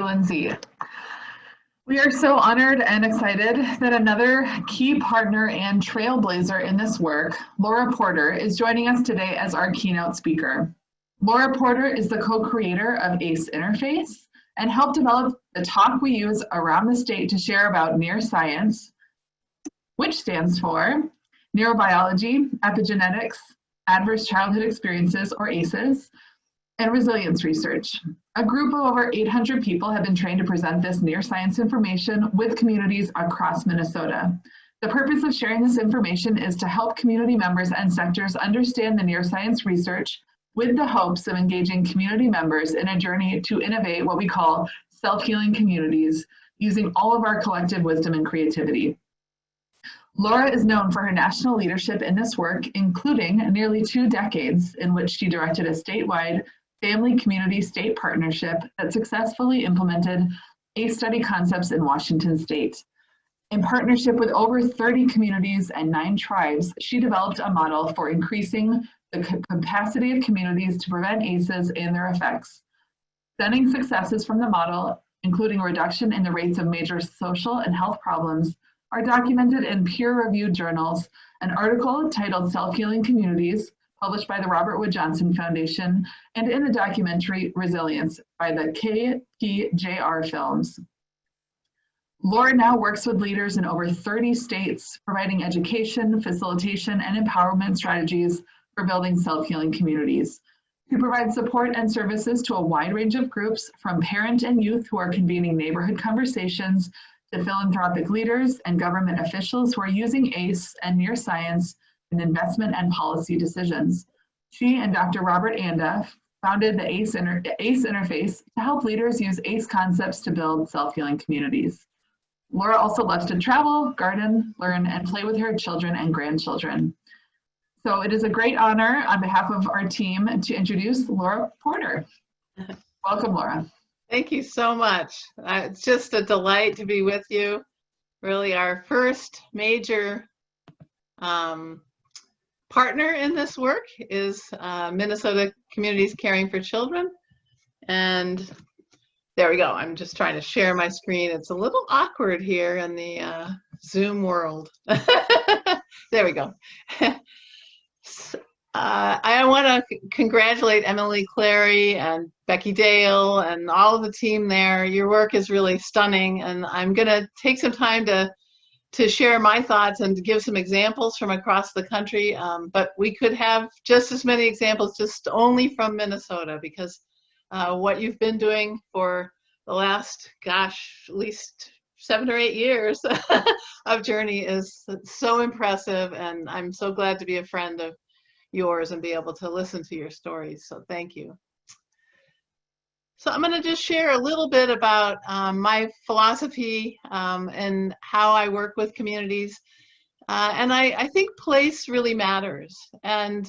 Lindsay. We are so honored and excited that another key partner and trailblazer in this work, Laura Porter, is joining us today as our keynote speaker. Laura Porter is the co-creator of ACE Interface and helped develop the talk we use around the state to share about neuroscience, which stands for Neurobiology, Epigenetics, Adverse Childhood Experiences, or ACEs, and resilience research. A group of over 800 people have been trained to present this neuroscience information with communities across Minnesota. The purpose of sharing this information is to help community members and sectors understand the neuroscience research with the hopes of engaging community members in a journey to innovate what we call self-healing communities using all of our collective wisdom and creativity. Laura is known for her national leadership in this work, including nearly 2 decades in which she directed a statewide family community state partnership that successfully implemented ACE study concepts in Washington state. In partnership with over 30 communities and 9 tribes, she developed a model for increasing the capacity of communities to prevent ACEs and their effects. Stunning successes from the model, including a reduction in the rates of major social and health problems, are documented in peer-reviewed journals. An article titled Self-Healing Communities, published by the Robert Wood Johnson Foundation, and in the documentary Resilience by the KPJR Films. Laura now works with leaders in over 30 states, providing education, facilitation, and empowerment strategies for building self-healing communities. To provide support and services to a wide range of groups, from parent and youth who are convening neighborhood conversations, to philanthropic leaders and government officials who are using ACE and neuroscience in investment and policy decisions. She and Dr. Robert Anda founded the ACE Interface to help leaders use ACE concepts to build self-healing communities. Laura also loves to travel, garden, learn, and play with her children and grandchildren. So it is a great honor on behalf of our team to introduce Laura Porter. Welcome, Laura. Thank you so much. It's just a delight to be with you. Really our first major partner in this work is Minnesota Communities Caring for Children. And there we go. I'm just trying to share my screen. It's a little awkward here in the Zoom world. There we go. I want to congratulate Emily Clary and Becky Dale and all of the team there. Your work is really stunning, and I'm going to take some time to share my thoughts and to give some examples from across the country, but we could have just as many examples just only from Minnesota, because what you've been doing for the last, gosh, at least 7 or 8 years of journey is so impressive, and I'm so glad to be a friend of yours and be able to listen to your stories. So thank you. So I'm going to just share a little bit about my philosophy and how I work with communities. And I think place really matters. And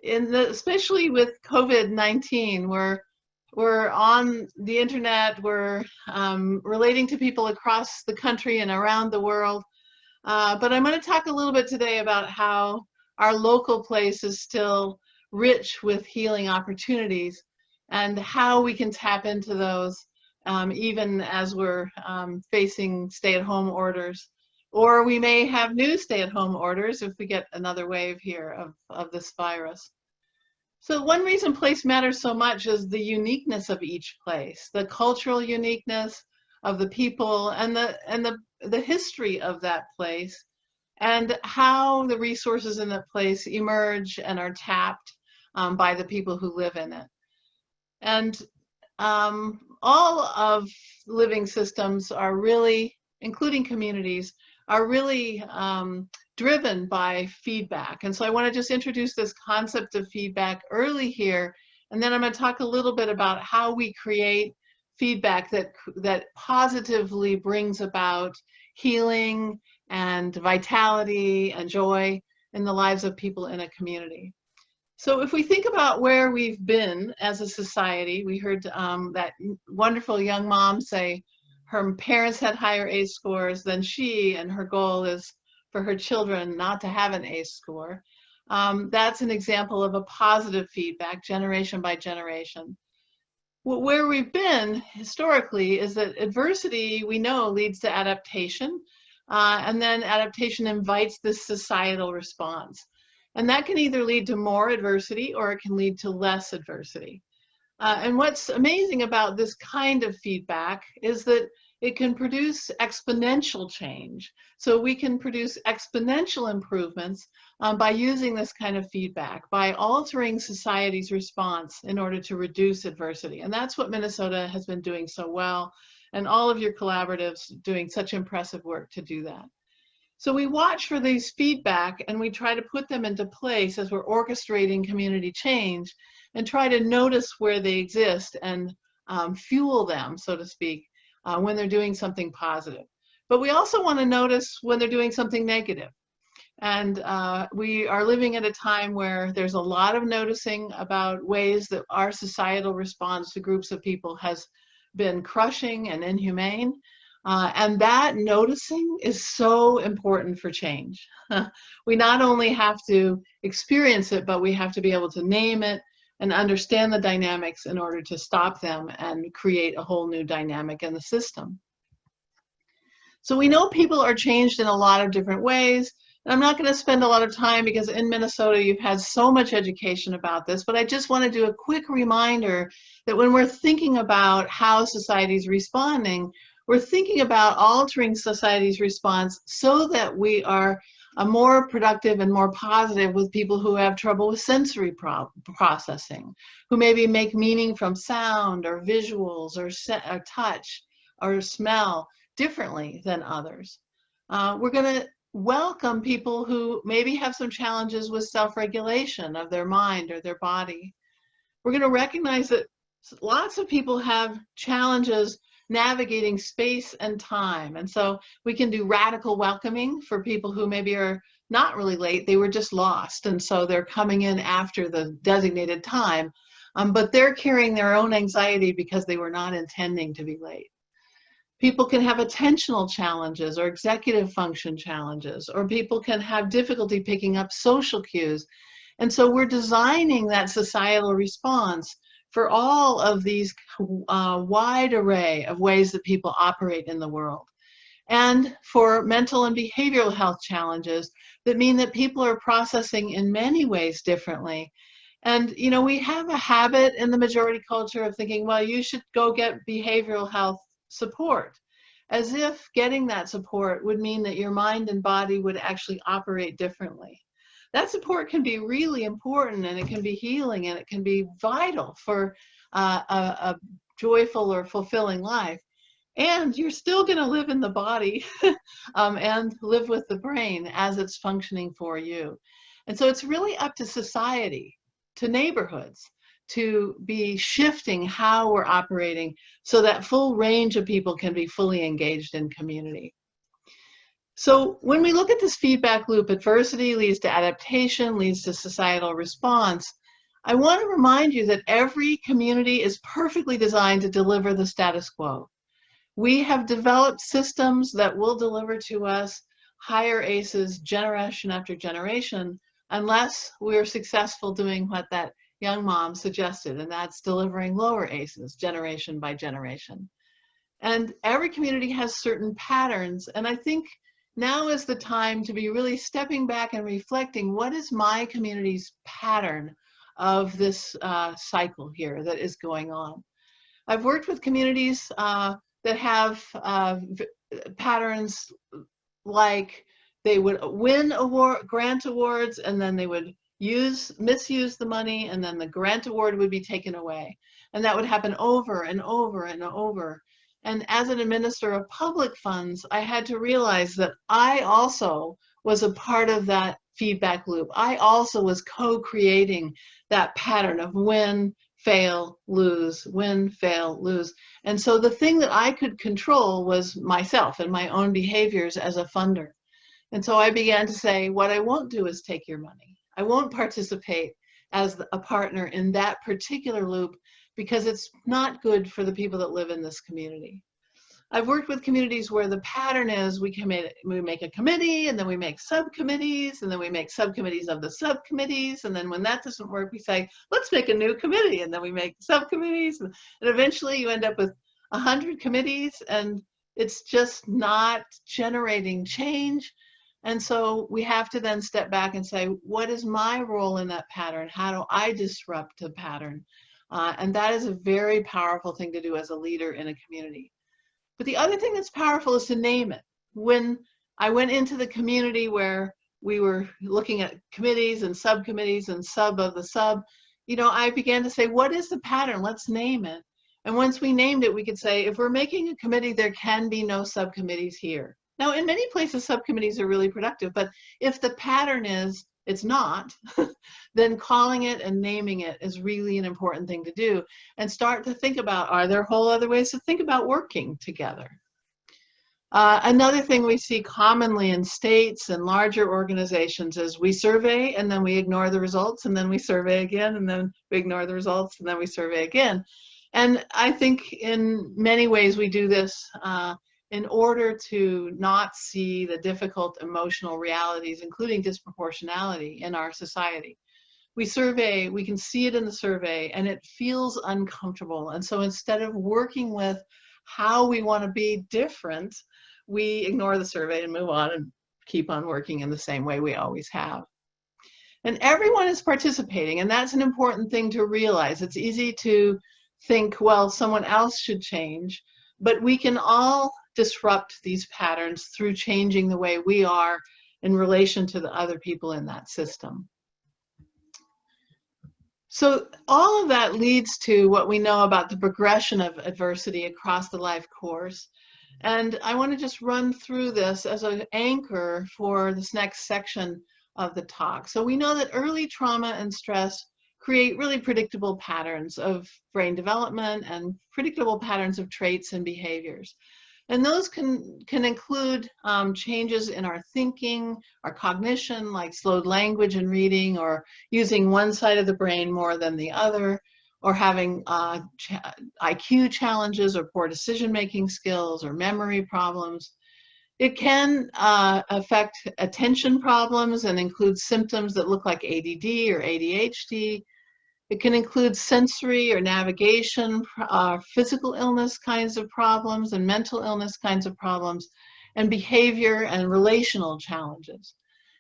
especially with COVID-19, we're on the internet, we're relating to people across the country and around the world. But I'm going to talk a little bit today about how our local place is still rich with healing opportunities and how we can tap into those even as we're facing stay-at-home orders. Or we may have new stay-at-home orders if we get another wave here of this virus. So one reason place matters so much is the uniqueness of each place, the cultural uniqueness of the people and the history of that place, and how the resources in that place emerge and are tapped by the people who live in it. And all of living systems are really, including communities, are really driven by feedback. And so I want to just introduce this concept of feedback early here, and then I'm going to talk a little bit about how we create feedback that positively brings about healing and vitality and joy in the lives of people in a community. So if we think about where we've been as a society, we heard that wonderful young mom say her parents had higher ACE scores than she, and her goal is for her children not to have an ACE score. That's an example of a positive feedback, generation by generation. Where we've been historically is that adversity, we know, leads to adaptation, and then adaptation invites this societal response. And that can either lead to more adversity or it can lead to less adversity. And what's amazing about this kind of feedback is that it can produce exponential change. So we can produce exponential improvements by using this kind of feedback, by altering society's response in order to reduce adversity. And that's what Minnesota has been doing so well, and all of your collaboratives doing such impressive work to do that. So we watch for these feedback and we try to put them into place as we're orchestrating community change, and try to notice where they exist and fuel them, so to speak, when they're doing something positive. But we also want to notice when they're doing something negative. And we are living at a time where there's a lot of noticing about ways that our societal response to groups of people has been crushing and inhumane. And that noticing is so important for change. We not only have to experience it, but we have to be able to name it and understand the dynamics in order to stop them and create a whole new dynamic in the system. So we know people are changed in a lot of different ways. And I'm not going to spend a lot of time because in Minnesota you've had so much education about this, but I just want to do a quick reminder that when we're thinking about how society's responding, we're thinking about altering society's response so that we are more productive and more positive with people who have trouble with sensory processing, who maybe make meaning from sound or visuals or touch or smell differently than others. We're going to welcome people who maybe have some challenges with self-regulation of their mind or their body. We're going to recognize that lots of people have challenges navigating space and time. And so we can do radical welcoming for people who maybe are not really late, they were just lost. And so they're coming in after the designated time, but they're carrying their own anxiety because they were not intending to be late. People can have attentional challenges or executive function challenges, or people can have difficulty picking up social cues. And so we're designing that societal response for all of these wide array of ways that people operate in the world. And for mental and behavioral health challenges that mean that people are processing in many ways differently. And, you know, we have a habit in the majority culture of thinking, well, you should go get behavioral health support, as if getting that support would mean that your mind and body would actually operate differently. That support can be really important, and it can be healing, and it can be vital for a joyful or fulfilling life. And you're still going to live in the body and live with the brain as it's functioning for you. And so it's really up to society, to neighborhoods, to be shifting how we're operating so that full range of people can be fully engaged in community. So when we look at this feedback loop, adversity leads to adaptation, leads to societal response. I want to remind you that every community is perfectly designed to deliver the status quo. We have developed systems that will deliver to us higher ACEs generation after generation, unless we're successful doing what that young mom suggested, and that's delivering lower ACEs generation by generation. And every community has certain patterns, and I think now is the time to be really stepping back and reflecting, what is my community's pattern of this cycle here that is going on? I've worked with communities that have patterns like they would win grant awards, and then they would misuse the money, and then the grant award would be taken away. And that would happen over and over and over. And as an administrator of public funds, I had to realize that I also was a part of that feedback loop. I also was co-creating that pattern of win, fail, lose, win, fail, lose. And so the thing that I could control was myself and my own behaviors as a funder. And so I began to say, what I won't do is take your money. I won't participate as a partner in that particular loop, because it's not good for the people that live in this community. I've worked with communities where the pattern is we make a committee, and then we make subcommittees, and then we make subcommittees of the subcommittees, and then when that doesn't work, we say, let's make a new committee, and then we make subcommittees, and eventually you end up with 100 committees, and it's just not generating change. And so we have to then step back and say, what is my role in that pattern? How do I disrupt the pattern? And that is a very powerful thing to do as a leader in a community. But the other thing that's powerful is to name it. When I went into the community where we were looking at committees and subcommittees and sub of the sub, I began to say, what is the pattern? Let's name it. And once we named it, we could say, if we're making a committee, there can be no subcommittees here. Now, in many places, subcommittees are really productive, but if the pattern is it's not, then calling it and naming it is really an important thing to do, and start to think about, are there whole other ways to think about working together? Another thing we see commonly in states and larger organizations is we survey and then we ignore the results, and then we survey again, and then we ignore the results, and then we survey again. And I think in many ways we do this in order to not see the difficult emotional realities, including disproportionality in our society. We survey, we can see it in the survey, and it feels uncomfortable. And so instead of working with how we want to be different, we ignore the survey and move on and keep on working in the same way we always have. And everyone is participating, and that's an important thing to realize. It's easy to think, well, someone else should change, but we can all disrupt these patterns through changing the way we are in relation to the other people in that system. So all of that leads to what we know about the progression of adversity across the life course. And I want to just run through this as an anchor for this next section of the talk. So we know that early trauma and stress create really predictable patterns of brain development and predictable patterns of traits and behaviors. And those can include changes in our thinking, our cognition, like slowed language and reading, or using one side of the brain more than the other, or having IQ challenges or poor decision-making skills or memory problems. It can affect attention problems and include symptoms that look like ADD or ADHD. It can include sensory or navigation, physical illness kinds of problems, and mental illness kinds of problems, and behavior and relational challenges.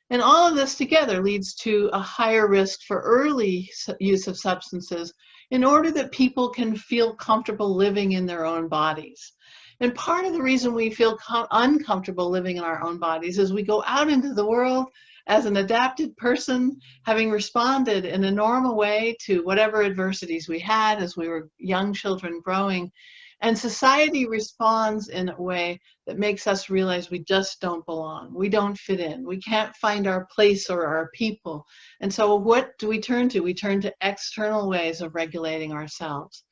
And all of this together leads to a higher risk for early use of substances in order that people can feel comfortable living in their own bodies. And part of the reason we feel uncomfortable living in our own bodies is we go out into the world as an adapted person, having responded in a normal way to whatever adversities we had as we were young children growing. And society responds in a way that makes us realize we just don't belong. We don't fit in. We can't find our place or our people. And so what do we turn to? We turn to external ways of regulating ourselves.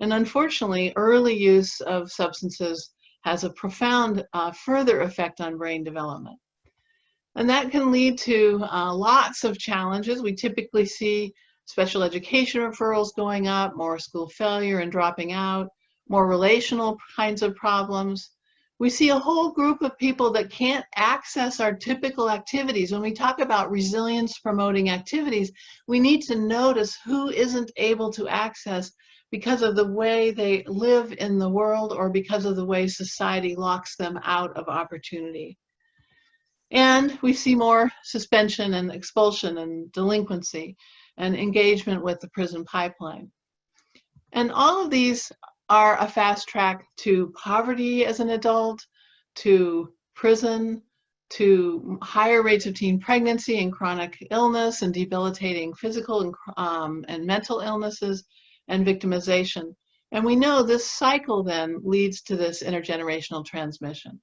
And unfortunately, early use of substances has a profound further effect on brain development. And that can lead to lots of challenges. We typically see special education referrals going up, more school failure and dropping out, more relational kinds of problems. We see a whole group of people that can't access our typical activities. When we talk about resilience promoting activities, we need to notice who isn't able to access because of the way they live in the world or because of the way society locks them out of opportunity. And we see more suspension and expulsion and delinquency and engagement with the prison pipeline. And all of these are a fast track to poverty as an adult, to prison, to higher rates of teen pregnancy and chronic illness and debilitating physical and mental illnesses and victimization. And we know this cycle then leads to this intergenerational transmission.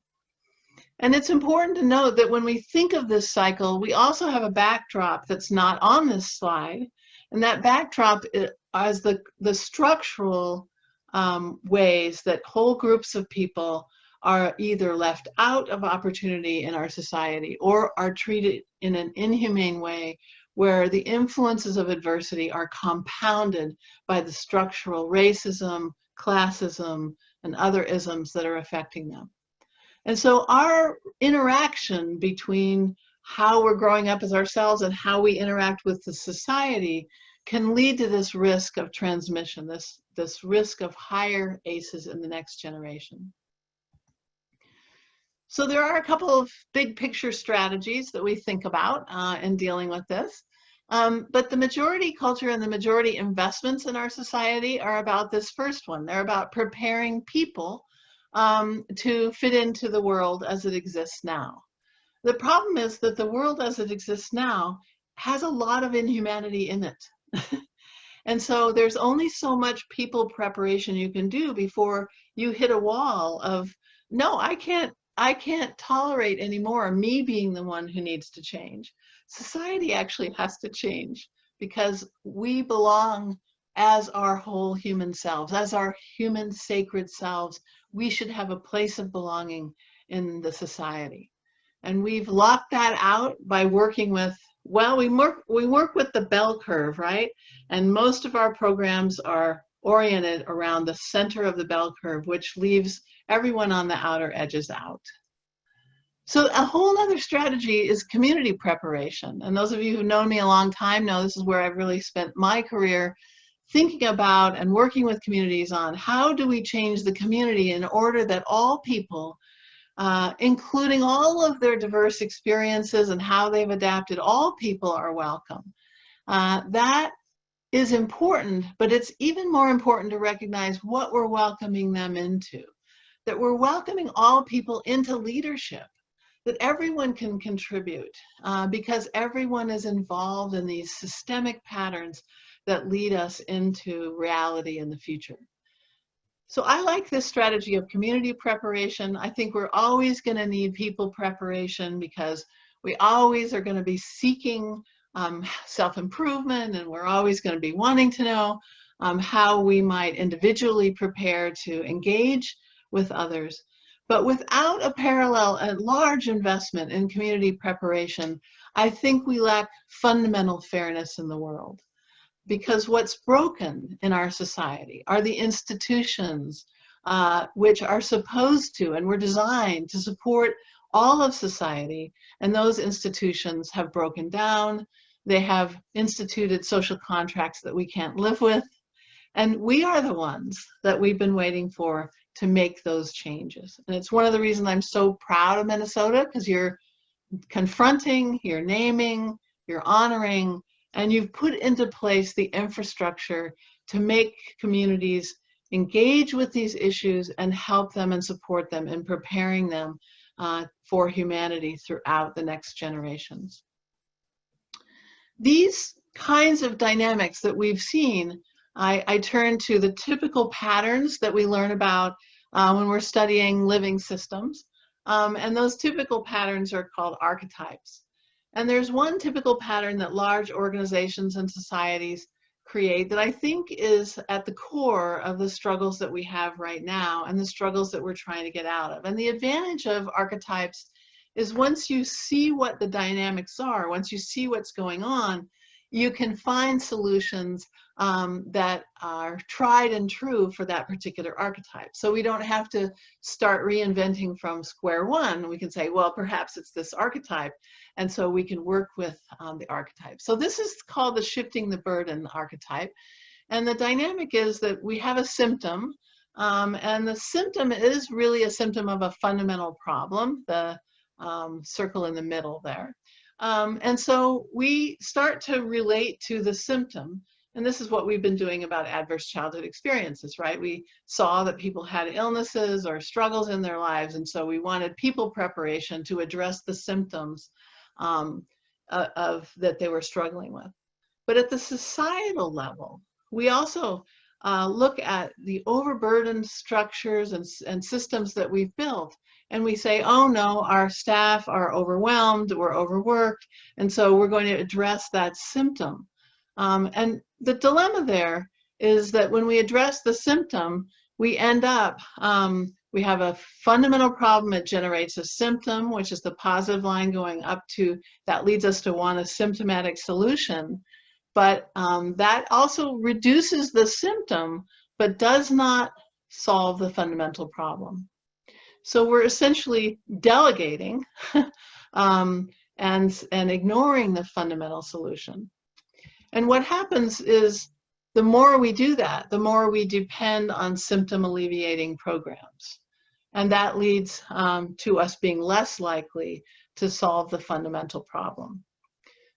And it's important to note that when we think of this cycle, we also have a backdrop that's not on this slide. And that backdrop is the structural ways that whole groups of people are either left out of opportunity in our society or are treated in an inhumane way where the influences of adversity are compounded by the structural racism, classism, and other isms that are affecting them. And so our interaction between how we're growing up as ourselves and how we interact with the society can lead to this risk of transmission, this risk of higher ACEs in the next generation. So there are a couple of big picture strategies that we think about in dealing with this. But the majority culture and the majority investments in our society are about this first one. They're about preparing people to fit into the world as it exists now. The problem is that the world as it exists now has a lot of inhumanity in it. And so there's only so much people preparation you can do before you hit a wall of, no, I can't tolerate anymore me being the one who needs to change. Society actually has to change because we belong as our whole human selves, as our human sacred selves. We should have a place of belonging in the society. And we've locked that out by working with, well, we work with the bell curve, right? And most of our programs are oriented around the center of the bell curve, which leaves everyone on the outer edges out. So a whole other strategy is community preparation. And those of you who've known me a long time know this is where I've really spent my career thinking about and working with communities on how do we change the community in order that all people, including all of their diverse experiences and how they've adapted, all people are welcome. That is important, but it's even more important to recognize what we're welcoming them into, that we're welcoming all people into leadership, that everyone can contribute because everyone is involved in these systemic patterns that lead us into reality in the future. So I like this strategy of community preparation. I think we're always going to need people preparation because we always are going to be seeking self-improvement, and we're always going to be wanting to know how we might individually prepare to engage with others. But without a parallel and large investment in community preparation, I think we lack fundamental fairness in the world. Because what's broken in our society are the institutions which are supposed to and were designed to support all of society, and those institutions have broken down. They have instituted social contracts that we can't live with, and we are the ones that we've been waiting for to make those changes. And it's one of the reasons I'm so proud of Minnesota, because you're confronting, you're naming, you're honoring, and you've put into place the infrastructure to make communities engage with these issues and help them and support them in preparing them for humanity throughout the next generations. These kinds of dynamics that we've seen, I turn to the typical patterns that we learn about when we're studying living systems. And those typical patterns are called archetypes. And there's one typical pattern that large organizations and societies create that I think is at the core of the struggles that we have right now and the struggles that we're trying to get out of. And the advantage of archetypes is once you see what the dynamics are, once you see what's going on, you can find solutions that are tried and true for that particular archetype. So we don't have to start reinventing from square one. We can say, well, perhaps it's this archetype. And so we can work with the archetype. So this is called the shifting the burden archetype. And the dynamic is that we have a symptom, and the symptom is really a symptom of a fundamental problem, the circle in the middle there. And so we start to relate to the symptom. And this is what we've been doing about adverse childhood experiences, right? We saw that people had illnesses or struggles in their lives. And so we wanted people preparation to address the symptoms that they were struggling with. But at the societal level, we also look at the overburdened structures and systems that we've built. And we say, oh no, our staff are overwhelmed, we're overworked, and so we're going to address that symptom. And the dilemma there is that when we address the symptom, we end up, we have a fundamental problem. It generates a symptom, which is the positive line going up to, that leads us to want a symptomatic solution. But that also reduces the symptom, but does not solve the fundamental problem. So we're essentially delegating and ignoring the fundamental solution. And what happens is the more we do that, the more we depend on symptom alleviating programs. And that leads to us being less likely to solve the fundamental problem.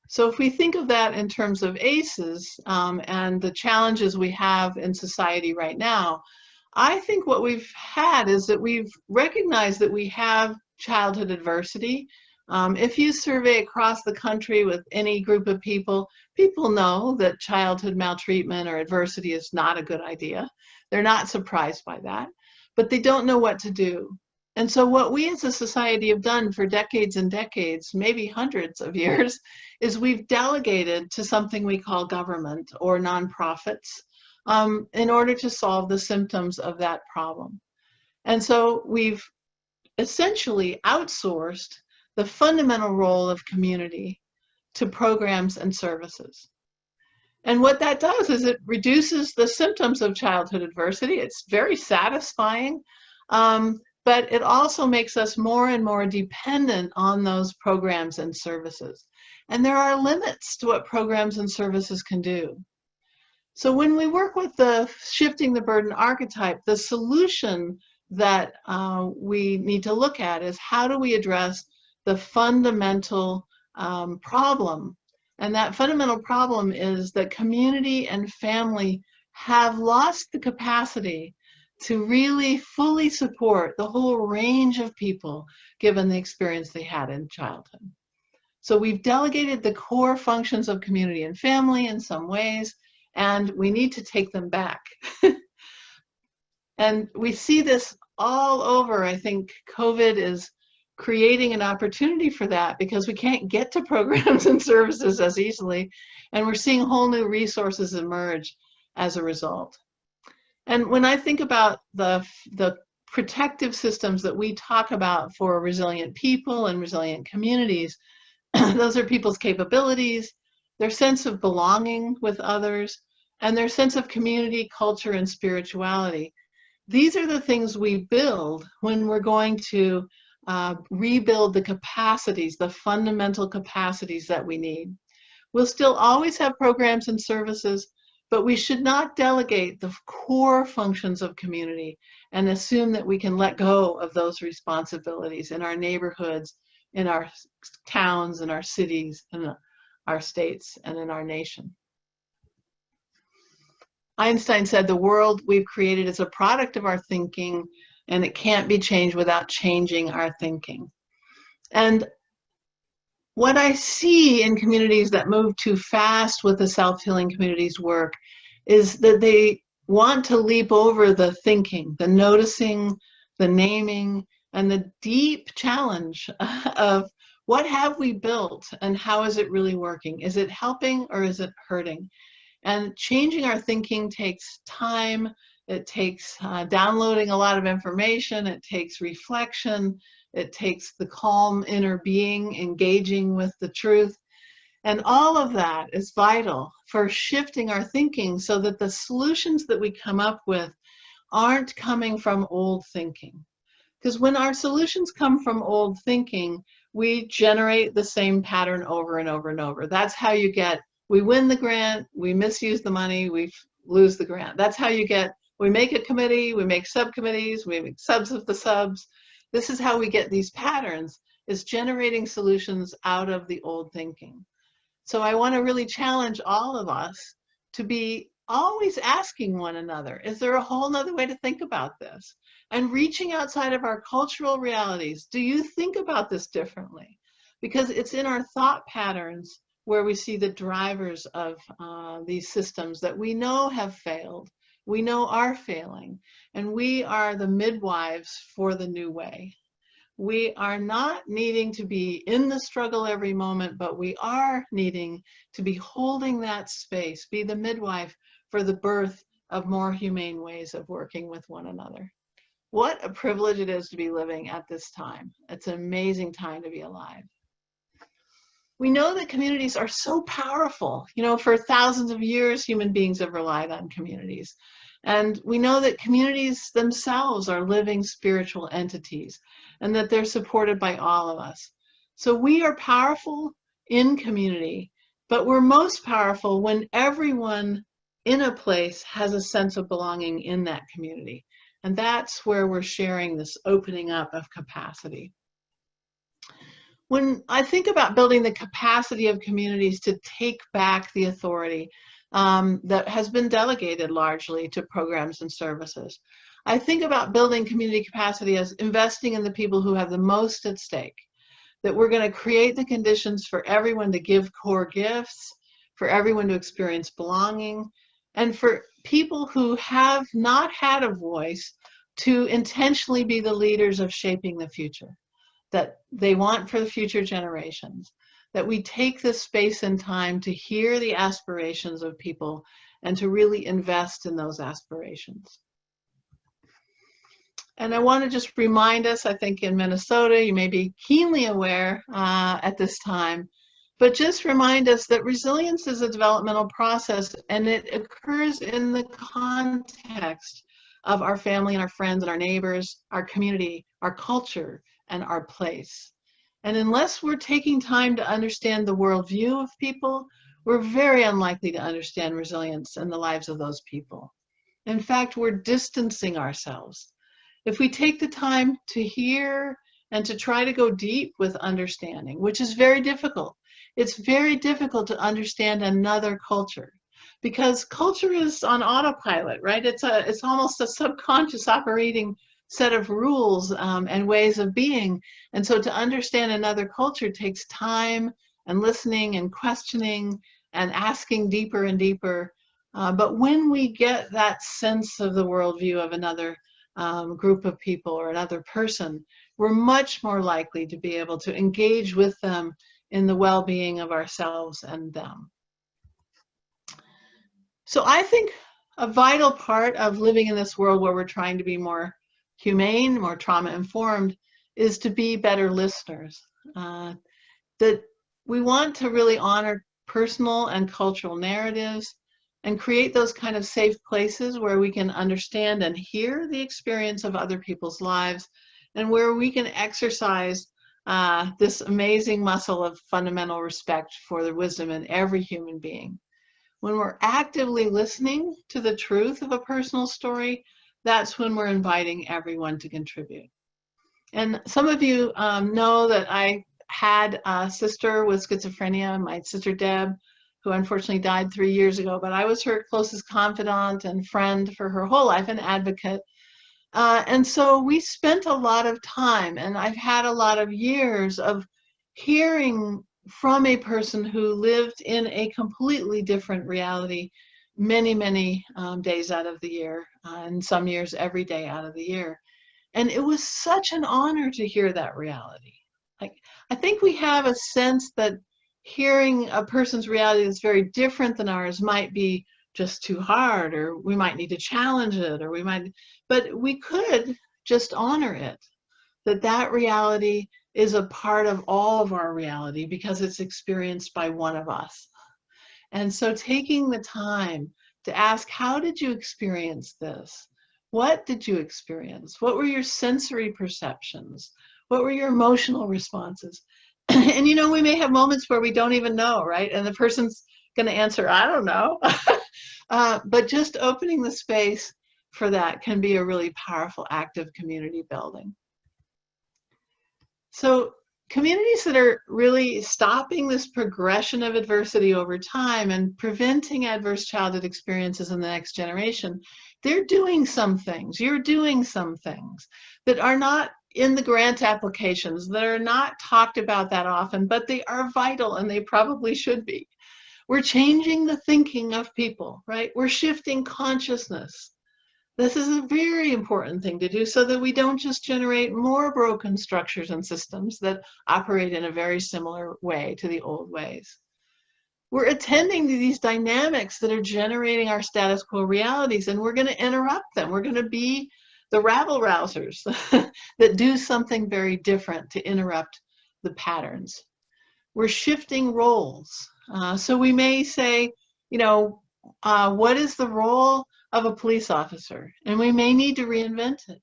So if we think of that in terms of ACEs and the challenges we have in society right now, I think what we've had is that we've recognized that we have childhood adversity. If you survey across the country with any group of people, people know that childhood maltreatment or adversity is not a good idea. They're not surprised by that, but they don't know what to do. And so what we as a society have done for decades and decades, maybe hundreds of years, is we've delegated to something we call government or nonprofits in order to solve the symptoms of that problem. And so we've essentially outsourced the fundamental role of community to programs and services. And what that does is it reduces the symptoms of childhood adversity. It's very satisfying, but it also makes us more and more dependent on those programs and services. And there are limits to what programs and services can do. So when we work with the shifting the burden archetype, the solution that we need to look at is how do we address the fundamental problem. And that fundamental problem is that community and family have lost the capacity to really fully support the whole range of people given the experience they had in childhood. So we've delegated the core functions of community and family in some ways, and we need to take them back. And we see this all over. I think COVID is creating an opportunity for that because we can't get to programs and services as easily, and we're seeing whole new resources emerge as a result. And when I think about the protective systems that we talk about for resilient people and resilient communities, those are people's capabilities, their sense of belonging with others, and their sense of community, culture, and spirituality. These are the things we build when we're going to rebuild the capacities, the fundamental capacities that we need. We'll still always have programs and services, but we should not delegate the core functions of community and assume that we can let go of those responsibilities in our neighborhoods, in our towns, in our cities, in our states, and in our nation. Einstein said the world we've created is a product of our thinking, and it can't be changed without changing our thinking. And what I see in communities that move too fast with the self-healing communities work is that they want to leap over the thinking, the noticing, the naming, and the deep challenge of what have we built and how is it really working? Is it helping or is it hurting? And changing our thinking takes time. It takes downloading a lot of information. It takes reflection. It takes the calm inner being engaging with the truth. And all of that is vital for shifting our thinking so that the solutions that we come up with aren't coming from old thinking. Because when our solutions come from old thinking, we generate the same pattern over and over and over. That's how you get, we win the grant, we misuse the money, we lose the grant. That's how you get, we make a committee, we make subcommittees, we make subs of the subs. This is how we get these patterns, is generating solutions out of the old thinking. So I want to really challenge all of us to be always asking one another, is there a whole nother way to think about this? And reaching outside of our cultural realities, do you think about this differently? Because it's in our thought patterns where we see the drivers of these systems that we know have failed, we know are failing, and we are the midwives for the new way. We are not needing to be in the struggle every moment, but we are needing to be holding that space, be the midwife for the birth of more humane ways of working with one another. What a privilege it is to be living at this time. It's an amazing time to be alive. We know that communities are so powerful. You know, for thousands of years, human beings have relied on communities. And we know that communities themselves are living spiritual entities and that they're supported by all of us. So we are powerful in community, but we're most powerful when everyone in a place has a sense of belonging in that community. And that's where we're sharing this opening up of capacity. When I think about building the capacity of communities to take back the authority that has been delegated largely to programs and services, I think about building community capacity as investing in the people who have the most at stake, that we're going to create the conditions for everyone to give core gifts, for everyone to experience belonging, and for people who have not had a voice to intentionally be the leaders of shaping the future that they want for the future generations, that we take this space and time to hear the aspirations of people and to really invest in those aspirations. And I want to just remind us, I think in Minnesota, you may be keenly aware at this time, but just remind us that resilience is a developmental process and it occurs in the context of our family and our friends and our neighbors, our community, our culture, and our place. And unless we're taking time to understand the worldview of people, we're very unlikely to understand resilience in the lives of those people. In fact, we're distancing ourselves. If we take the time to hear and to try to go deep with understanding, which is very difficult, it's very difficult to understand another culture because culture is on autopilot, right? It's almost a subconscious operating set of rules and ways of being. And so to understand another culture takes time and listening and questioning and asking deeper and deeper. But when we get that sense of the worldview of another group of people or another person, we're much more likely to be able to engage with them in the well-being of ourselves and them. So I think a vital part of living in this world where we're trying to be more humane, more trauma-informed, is to be better listeners. That we want to really honor personal and cultural narratives and create those kind of safe places where we can understand and hear the experience of other people's lives and where we can exercise this amazing muscle of fundamental respect for the wisdom in every human being. When we're actively listening to the truth of a personal story, that's when we're inviting everyone to contribute. And some of you know that I had a sister with schizophrenia, my sister Deb, who unfortunately died 3 years ago, but I was her closest confidant and friend for her whole life, an advocate. And so we spent a lot of time, and I've had a lot of years of hearing from a person who lived in a completely different reality many, many days out of the year, and some years every day out of the year. And it was such an honor to hear that reality. Like, I think we have a sense that hearing a person's reality that's very different than ours might be just too hard, or we might need to challenge it, or but we could just honor it, that reality is a part of all of our reality because it's experienced by one of us. And so taking the time to ask, how did you experience this? What did you experience? What were your sensory perceptions? What were your emotional responses? And we may have moments where we don't even know, right? And the person's going to answer, I don't know. But just opening the space for that can be a really powerful act of community building. So communities that are really stopping this progression of adversity over time and preventing adverse childhood experiences in the next generation, they're doing some things. You're doing some things that are not in the grant applications, that are not talked about that often, but they are vital and they probably should be. We're changing the thinking of people, right? We're shifting consciousness. This is a very important thing to do so that we don't just generate more broken structures and systems that operate in a very similar way to the old ways. We're attending to these dynamics that are generating our status quo realities, and we're going to interrupt them. We're going to be the rabble rousers that do something very different to interrupt the patterns. We're shifting roles. So we may say, what is the role of a police officer, and we may need to reinvent it.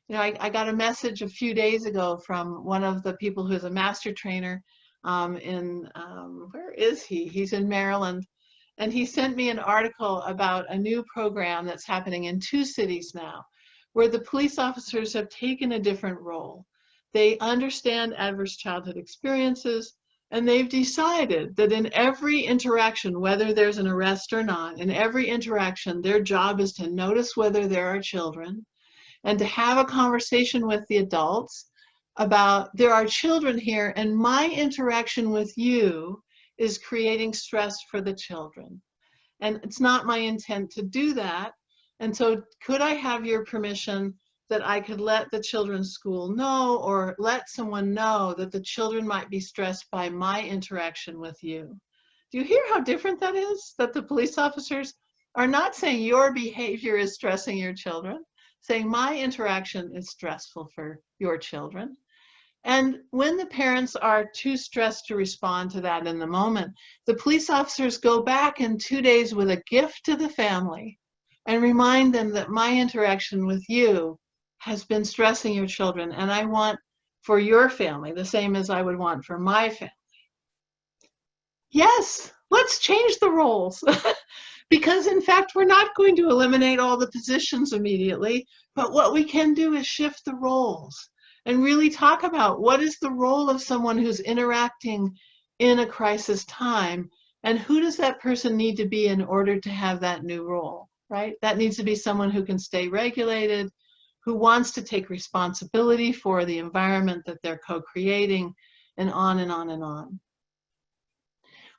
You know, I got a message a few days ago from one of the people who's a master trainer where is he? He's in Maryland. And he sent me an article about a new program that's happening in 2 cities now, where the police officers have taken a different role. They understand adverse childhood experiences, and they've decided that in every interaction, whether there's an arrest or not, in every interaction, their job is to notice whether there are children and to have a conversation with the adults about there are children here and my interaction with you is creating stress for the children. And it's not my intent to do that. And so could I have your permission that I could let the children's school know or let someone know that the children might be stressed by my interaction with you? Do you hear how different that is? That the police officers are not saying your behavior is stressing your children, saying my interaction is stressful for your children. And when the parents are too stressed to respond to that in the moment, the police officers go back in 2 days with a gift to the family and remind them that my interaction with you has been stressing your children, and I want for your family the same as I would want for my family. Yes, let's change the roles. Because in fact, we're not going to eliminate all the positions immediately, but what we can do is shift the roles and really talk about what is the role of someone who's interacting in a crisis time, and who does that person need to be in order to have that new role, right? That needs to be someone who can stay regulated, who wants to take responsibility for the environment that they're co-creating, and on and on and on.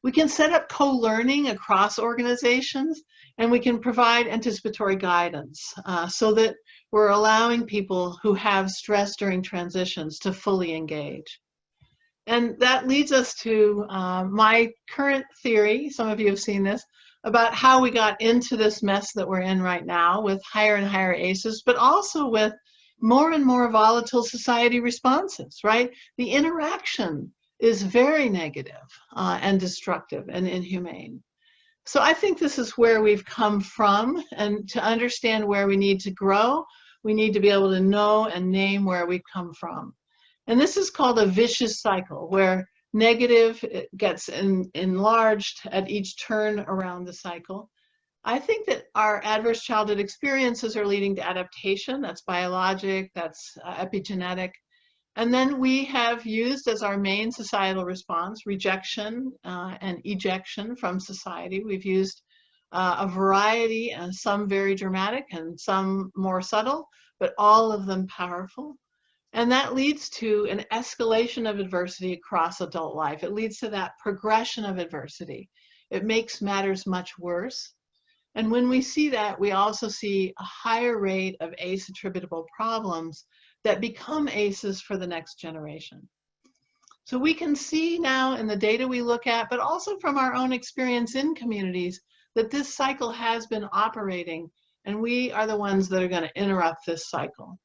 We can set up co-learning across organizations, and we can provide anticipatory guidance so that we're allowing people who have stress during transitions to fully engage. And that leads us to my current theory, some of you have seen this, about how we got into this mess that we're in right now with higher and higher ACEs, but also with more and more volatile society responses, right? The interaction is very negative and destructive and inhumane. So I think this is where we've come from, and to understand where we need to grow, we need to be able to know and name where we've come from. And this is called a vicious cycle, where negative gets enlarged at each turn around the cycle. I think that our adverse childhood experiences are leading to adaptation. That's biologic, that's epigenetic. And then we have used as our main societal response rejection and ejection from society. We've used a variety, and some very dramatic and some more subtle, but all of them powerful. And that leads to an escalation of adversity across adult life. It leads to that progression of adversity. It makes matters much worse. And when we see that, we also see a higher rate of ACE attributable problems that become ACEs for the next generation. So we can see now in the data we look at, but also from our own experience in communities, that this cycle has been operating, and we are the ones that are going to interrupt this cycle.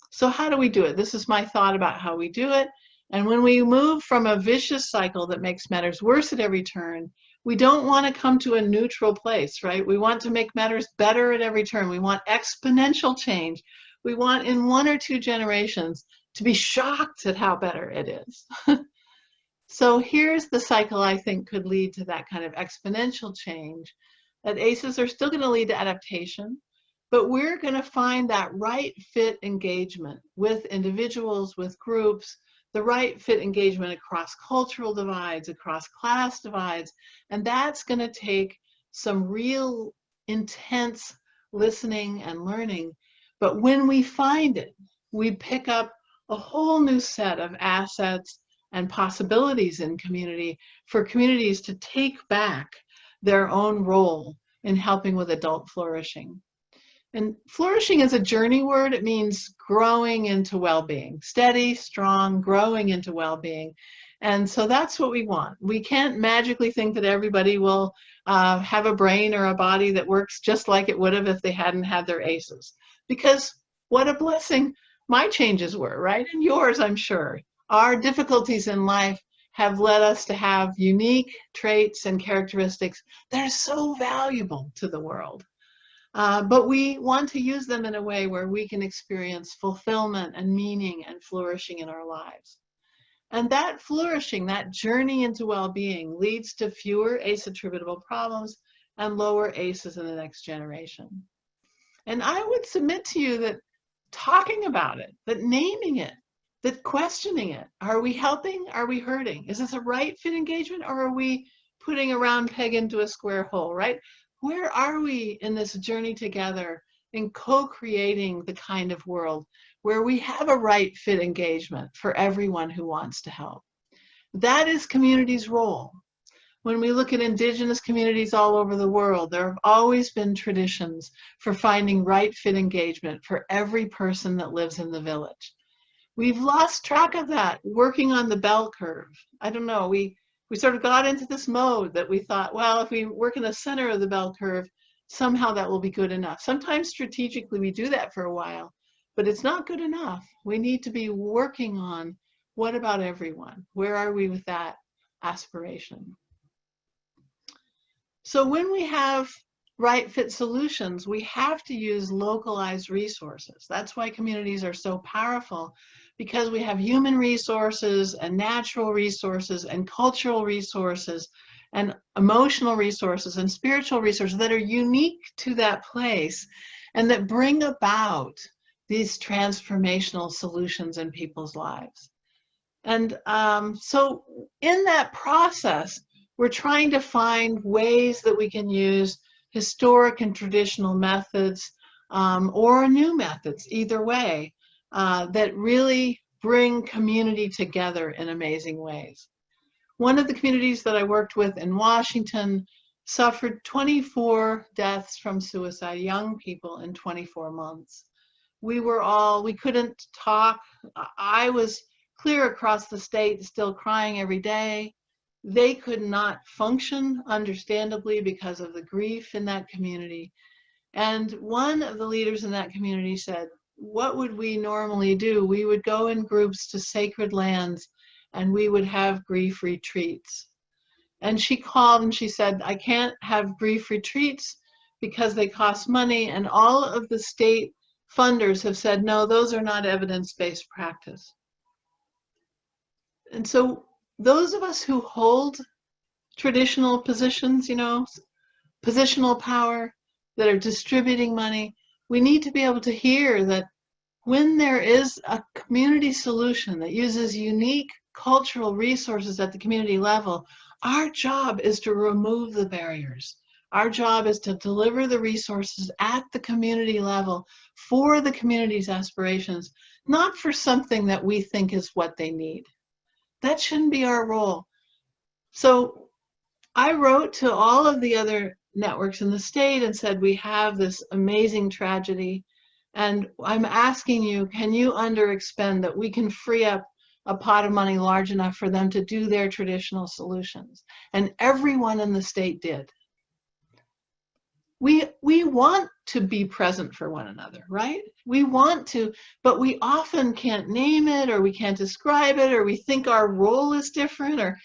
So how do we do it? This is my thought about how we do it. And when we move from a vicious cycle that makes matters worse at every turn, we don't want to come to a neutral place, right? We want to make matters better at every turn. We want exponential change. We want in 1 or 2 generations to be shocked at how better it is. So here's the cycle I think could lead to that kind of exponential change. That ACEs are still going to lead to adaptation, but we're going to find that right fit engagement with individuals, with groups, the right fit engagement across cultural divides, across class divides, and that's going to take some real intense listening and learning. But when we find it, we pick up a whole new set of assets and possibilities in community for communities to take back their own role in helping with adult flourishing. And flourishing is a journey word. It means growing into well-being, steady, strong, growing into well-being. And so that's what we want. We can't magically think that everybody will have a brain or a body that works just like it would have if they hadn't had their ACEs. Because what a blessing my changes were, right? And yours, I'm sure. Our difficulties in life have led us to have unique traits and characteristics that are so valuable to the world. But we want to use them in a way where we can experience fulfillment and meaning and flourishing in our lives. And that flourishing, that journey into well-being, leads to fewer ACE attributable problems and lower ACEs in the next generation. And I would submit to you that talking about it, that naming it, that questioning it, are we helping? Are we hurting? Is this a right fit engagement, or are we putting a round peg into a square hole, right? Where are we in this journey together in co-creating the kind of world where we have a right fit engagement for everyone who wants to help? That is community's role. When we look at indigenous communities all over the world, there have always been traditions for finding right fit engagement for every person that lives in the village. We've lost track of that, working on the bell curve. I don't know, we sort of got into this mode that we thought, well, if we work in the center of the bell curve, somehow that will be good enough. Sometimes strategically we do that for a while, but it's not good enough. We need to be working on, what about everyone? Where are we with that aspiration? So when we have right fit solutions, we have to use localized resources. That's why communities are so powerful, because we have human resources and natural resources and cultural resources and emotional resources and spiritual resources that are unique to that place and that bring about these transformational solutions in people's lives. And so in that process, we're trying to find ways that we can use historic and traditional methods or new methods, either way, that really bring community together in amazing ways. One of the communities that I worked with in Washington suffered 24 deaths from suicide, young people in 24 months. We couldn't talk. I was clear across the state, still crying every day. They could not function, understandably, because of the grief in that community. And one of the leaders in that community said, what would we normally do? We would go in groups to sacred lands and we would have grief retreats. And she called and she said, I can't have grief retreats because they cost money, and all of the state funders have said, no, those are not evidence-based practice. And so those of us who hold traditional positions, positional power, that are distributing money, we need to be able to hear that when there is a community solution that uses unique cultural resources at the community level, our job is to remove the barriers. Our job is to deliver the resources at the community level for the community's aspirations, not for something that we think is what they need. That shouldn't be our role. So I wrote to all of the other networks in the state and said, we have this amazing tragedy, and I'm asking you, can you underexpend that we can free up a pot of money large enough for them to do their traditional solutions? And everyone in the state did. We want to be present for one another, right? We want to, but we often can't name it, or we can't describe it, or we think our role is different, or,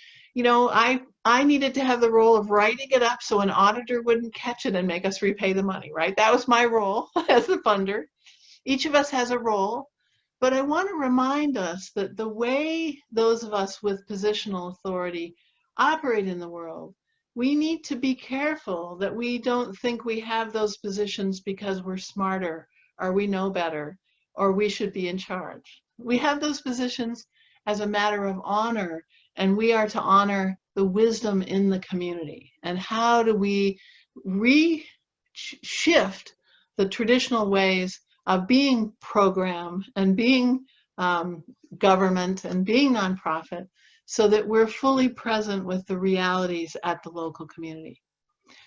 I needed to have the role of writing it up so an auditor wouldn't catch it and make us repay the money, right? That was my role as the funder. Each of us has a role, but I want to remind us that the way those of us with positional authority operate in the world, we need to be careful that we don't think we have those positions because we're smarter, or we know better, or we should be in charge. We have those positions as a matter of honor, and we are to honor the wisdom in the community. And how do we shift the traditional ways of being program and being government and being nonprofit, so that we're fully present with the realities at the local community.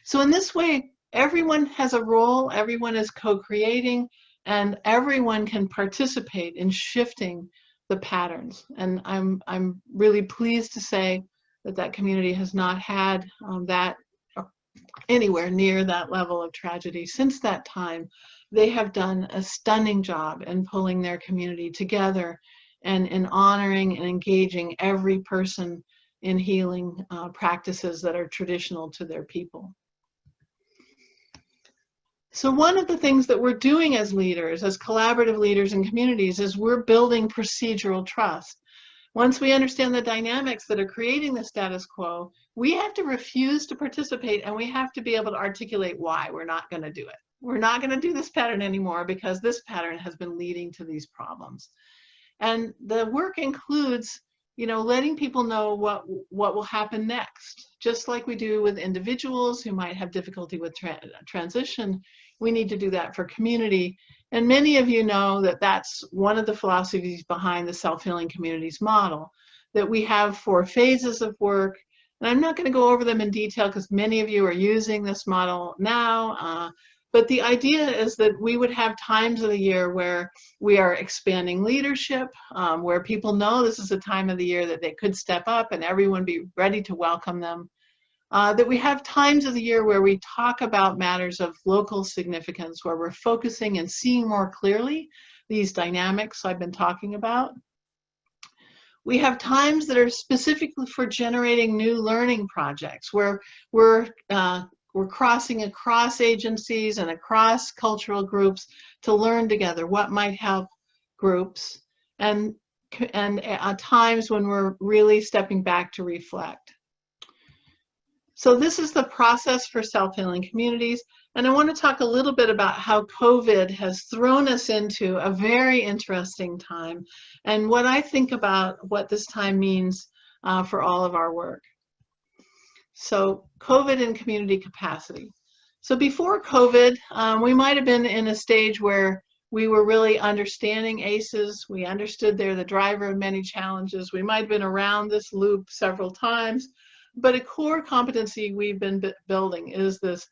So in this way, everyone has a role, everyone is co-creating, and everyone can participate in shifting the patterns. And I'm really pleased to say that that community has not had that anywhere near that level of tragedy since that time. They have done a stunning job in pulling their community together and in honoring and engaging every person in healing practices that are traditional to their people. So one of the things that we're doing as leaders, as collaborative leaders in communities, is we're building procedural trust. Once we understand the dynamics that are creating the status quo, we have to refuse to participate, and we have to be able to articulate why we're not going to do it. We're not going to do this pattern anymore because this pattern has been leading to these problems. And the work includes, letting people know what will happen next. Just like we do with individuals who might have difficulty with transition, we need to do that for community. And many of you know that that's one of the philosophies behind the self-healing communities model, that we have 4 phases of work. And I'm not going to go over them in detail because many of you are using this model now. But the idea is that we would have times of the year where we are expanding leadership, where people know this is a time of the year that they could step up and everyone be ready to welcome them. That we have times of the year where we talk about matters of local significance, where we're focusing and seeing more clearly these dynamics I've been talking about. We have times that are specifically for generating new learning projects, where we're crossing across agencies and across cultural groups to learn together what might help groups, and times when we're really stepping back to reflect. So this is the process for self-healing communities, and I want to talk a little bit about how COVID has thrown us into a very interesting time and what I think about what this time means for all of our work. So COVID and community capacity. So before COVID, we might have been in a stage where we were really understanding ACEs. We understood they're the driver of many challenges. We might have been around this loop several times, but a core competency we've been building is this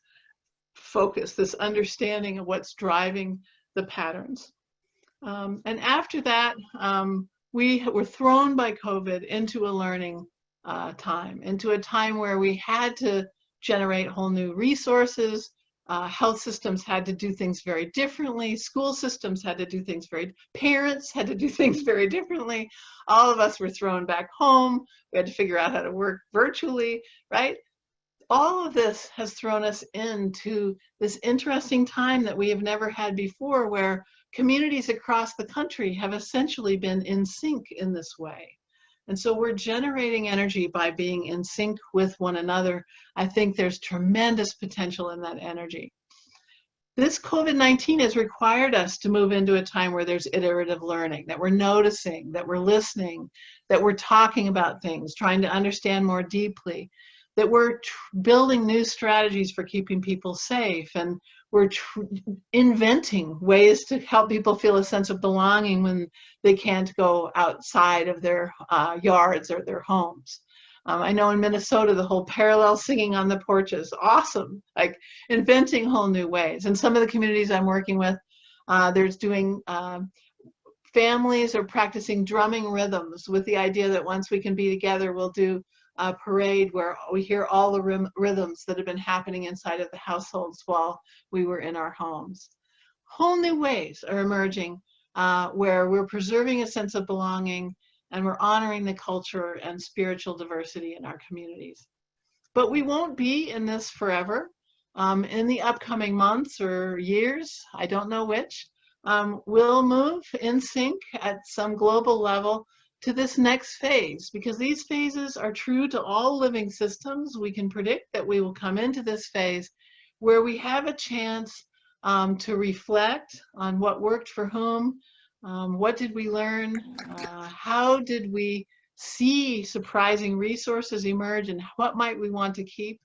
focus, this understanding of what's driving the patterns. And after that, we were thrown by COVID into a learning time, into a time where we had to generate whole new resources. Health systems had to do things very differently. School systems had to do things parents had to do things very differently. All of us were thrown back home. We had to figure out how to work virtually, right? All of this has thrown us into this interesting time that we have never had before, where communities across the country have essentially been in sync in this way. And so we're generating energy by being in sync with one another. I think there's tremendous potential in that energy. This COVID-19 has required us to move into a time where there's iterative learning, that we're noticing, that we're listening, that we're talking about things, trying to understand more deeply, that we're building new strategies for keeping people safe, and we're inventing ways to help people feel a sense of belonging when they can't go outside of their yards or their homes. I know in Minnesota, the whole parallel singing on the porch is awesome, like inventing whole new ways. And some of the communities I'm working with, there's doing families are practicing drumming rhythms with the idea that once we can be together, we'll do a parade where we hear all the rhythms that have been happening inside of the households while we were in our homes. Whole new ways are emerging where we're preserving a sense of belonging and we're honoring the culture and spiritual diversity in our communities. But we won't be in this forever. In the upcoming months or years, I don't know which, we'll move in sync at some global level to this next phase, because these phases are true to all living systems. We can predict that we will come into this phase where we have a chance to reflect on what worked for whom, what did we learn, how did we see surprising resources emerge, and what might we want to keep.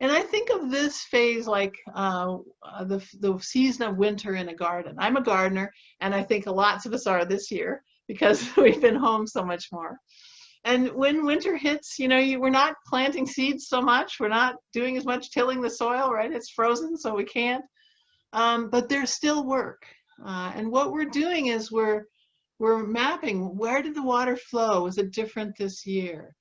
And I think of this phase like the season of winter in a garden. I'm a gardener, and I think lots of us are this year, because we've been home so much more. And when winter hits, we're not planting seeds so much. We're not doing as much tilling the soil, right? It's frozen, so we can't. But there's still work. And what we're doing is we're mapping, where did the water flow? Was it different this year?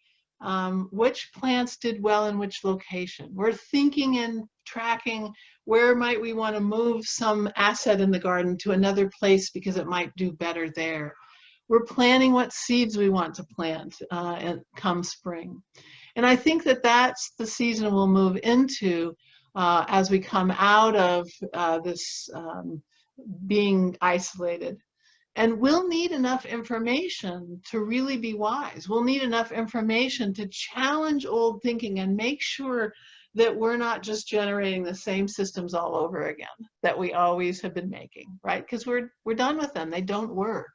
Which plants did well in which location? We're thinking and tracking, where might we want to move some asset in the garden to another place because it might do better there. We're planning what seeds we want to plant come spring. And I think that that's the season we'll move into, as we come out of this being isolated. And we'll need enough information to really be wise. We'll need enough information to challenge old thinking and make sure that we're not just generating the same systems all over again that we always have been making, right? Because we're done with them. They don't work.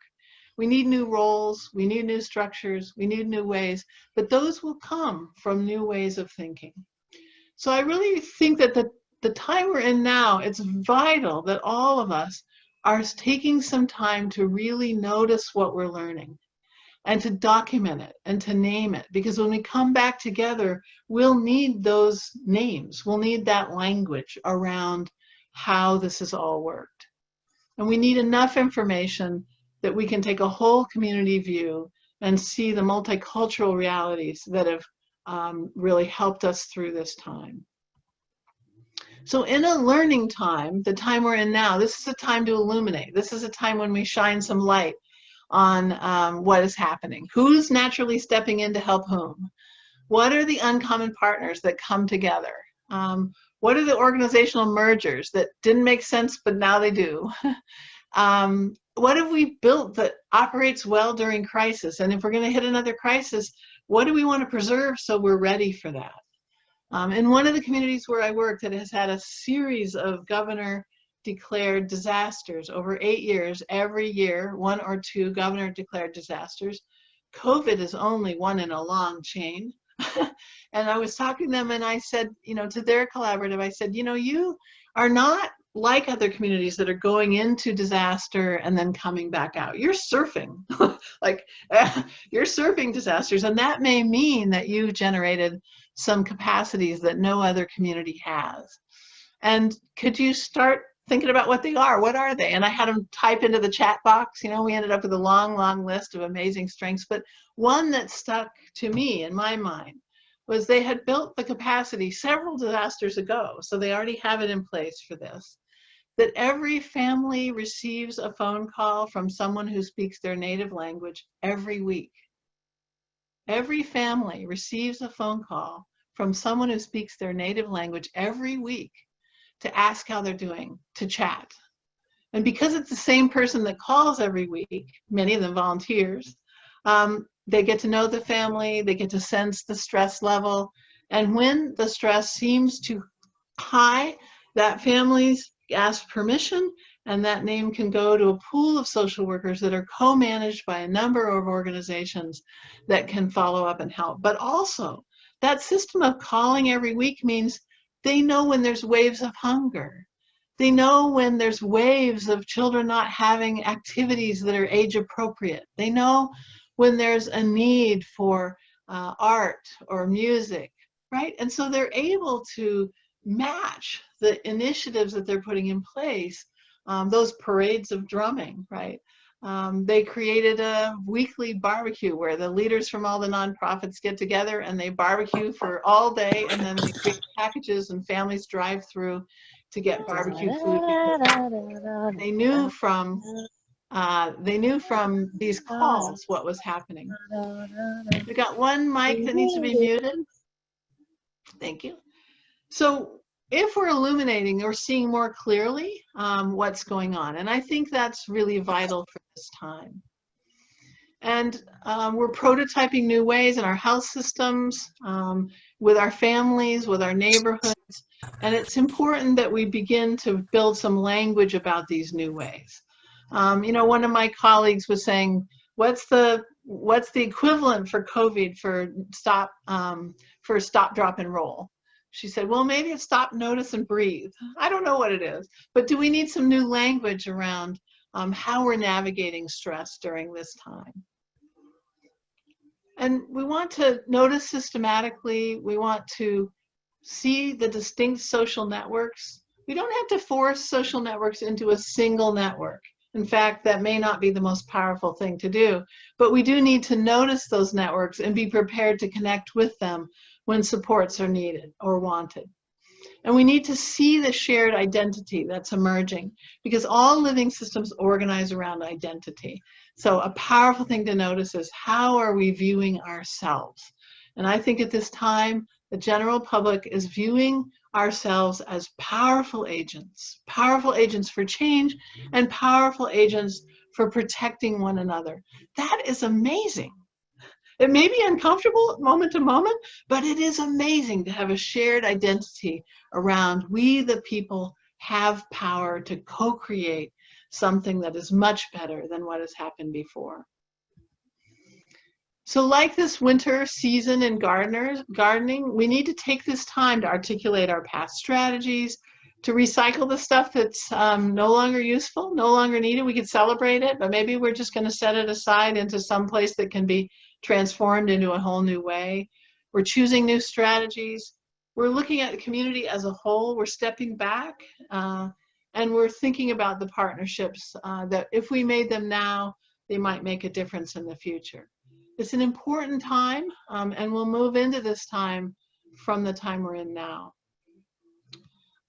We need new roles, we need new structures, we need new ways, but those will come from new ways of thinking. So I really think that the time we're in now, it's vital that all of us are taking some time to really notice what we're learning and to document it and to name it. Because when we come back together, we'll need those names. We'll need that language around how this has all worked. And we need enough information that we can take a whole community view and see the multicultural realities that have really helped us through this time. So in a learning time, the time we're in now, this is a time to illuminate. This is a time when we shine some light on what is happening. Who's naturally stepping in to help whom? What are the uncommon partners that come together? What are the organizational mergers that didn't make sense, but now they do? What have we built that operates well during crisis? And if we're going to hit another crisis, what do we want to preserve so we're ready for that? In one of the communities where I work that has had a series of governor-declared disasters over 8 years, every year, 1 or 2 governor-declared disasters. COVID is only one in a long chain. And I was talking to them and I said, to their collaborative, I said, you are not like other communities that are going into disaster and then coming back out. You're surfing, you're surfing disasters. And that may mean that you've generated some capacities that no other community has. And could you start thinking about what they are? What are they? And I had them type into the chat box. We ended up with a long, long list of amazing strengths. But one that stuck to me in my mind was they had built the capacity several disasters ago. So they already have it in place for this. That every family receives a phone call from someone who speaks their native language every week. Every family receives a phone call from someone who speaks their native language every week to ask how they're doing, to chat. And because it's the same person that calls every week, many of them volunteers, they get to know the family, they get to sense the stress level. And when the stress seems too high, that family's ask permission, and that name can go to a pool of social workers that are co-managed by a number of organizations that can follow up and help. But also, that system of calling every week means they know when there's waves of hunger. They know when there's waves of children not having activities that are age appropriate. They know when there's a need for art or music, right? And so they're able to match the initiatives that they're putting in place, those parades of drumming, right? They created a weekly barbecue where the leaders from all the nonprofits get together and they barbecue for all day, and then they create packages and families drive through to get barbecue food because they knew from these calls what was happening. We got one mic that needs to be muted. Thank you. So if we're illuminating or seeing more clearly what's going on, and I think that's really vital for this time. And we're prototyping new ways in our health systems, with our families, with our neighborhoods, and it's important that we begin to build some language about these new ways. One of my colleagues was saying, what's the equivalent for COVID for stop, drop, and roll? She said, well, maybe it's stop, notice, and breathe. I don't know what it is, but do we need some new language around how we're navigating stress during this time? And we want to notice systematically. We want to see the distinct social networks. We don't have to force social networks into a single network. In fact, that may not be the most powerful thing to do, but we do need to notice those networks and be prepared to connect with them when supports are needed or wanted. And we need to see the shared identity that's emerging, because all living systems organize around identity. So a powerful thing to notice is, how are we viewing ourselves? And I think at this time, the general public is viewing ourselves as powerful agents for change and powerful agents for protecting one another. That is amazing. It may be uncomfortable moment to moment, but it is amazing to have a shared identity around we, the people, have power to co-create something that is much better than what has happened before. So like this winter season in gardening, we need to take this time to articulate our past strategies, to recycle the stuff that's no longer useful, no longer needed. We could celebrate it, but maybe we're just going to set it aside into some place that can be transformed into a whole new way. We're choosing new strategies. We're looking at the community as a whole. We're stepping back and we're thinking about the partnerships that if we made them now, they might make a difference in the future. It's an important time, and we'll move into this time from the time we're in now.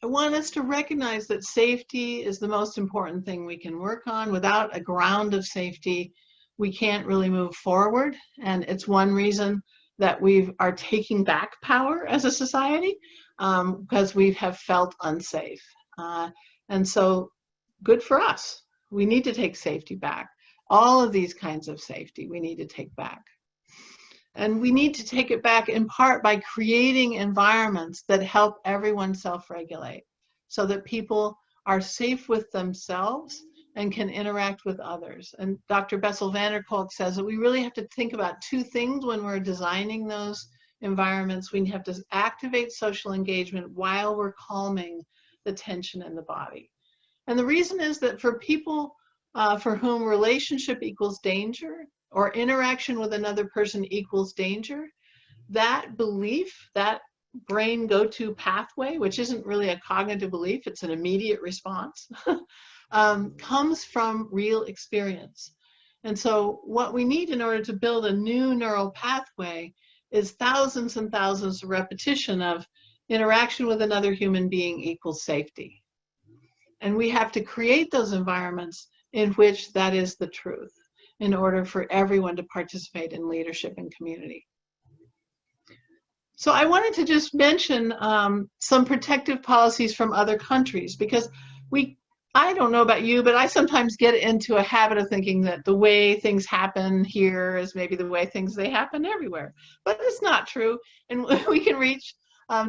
I want us to recognize that safety is the most important thing we can work on. Without a ground of safety, we can't really move forward. And it's one reason that we are taking back power as a society, because we have felt unsafe. And so good for us. We need to take safety back. All of these kinds of safety we need to take back. And we need to take it back in part by creating environments that help everyone self-regulate so that people are safe with themselves and can interact with others. And Dr. Bessel van der Kolk says that we really have to think about two things when we're designing those environments. We have to activate social engagement while we're calming the tension in the body. And the reason is that for people for whom relationship equals danger or interaction with another person equals danger, that belief, that brain go-to pathway, which isn't really a cognitive belief, it's an immediate response, comes from real experience. And so what we need in order to build a new neural pathway is thousands and thousands of repetition of interaction with another human being equals safety. And we have to create those environments in which that is the truth in order for everyone to participate in leadership and community. So I wanted to just mention some protective policies from other countries, because I don't know about you, but I sometimes get into a habit of thinking that the way things happen here is maybe the way they happen everywhere. But it's not true. And we can reach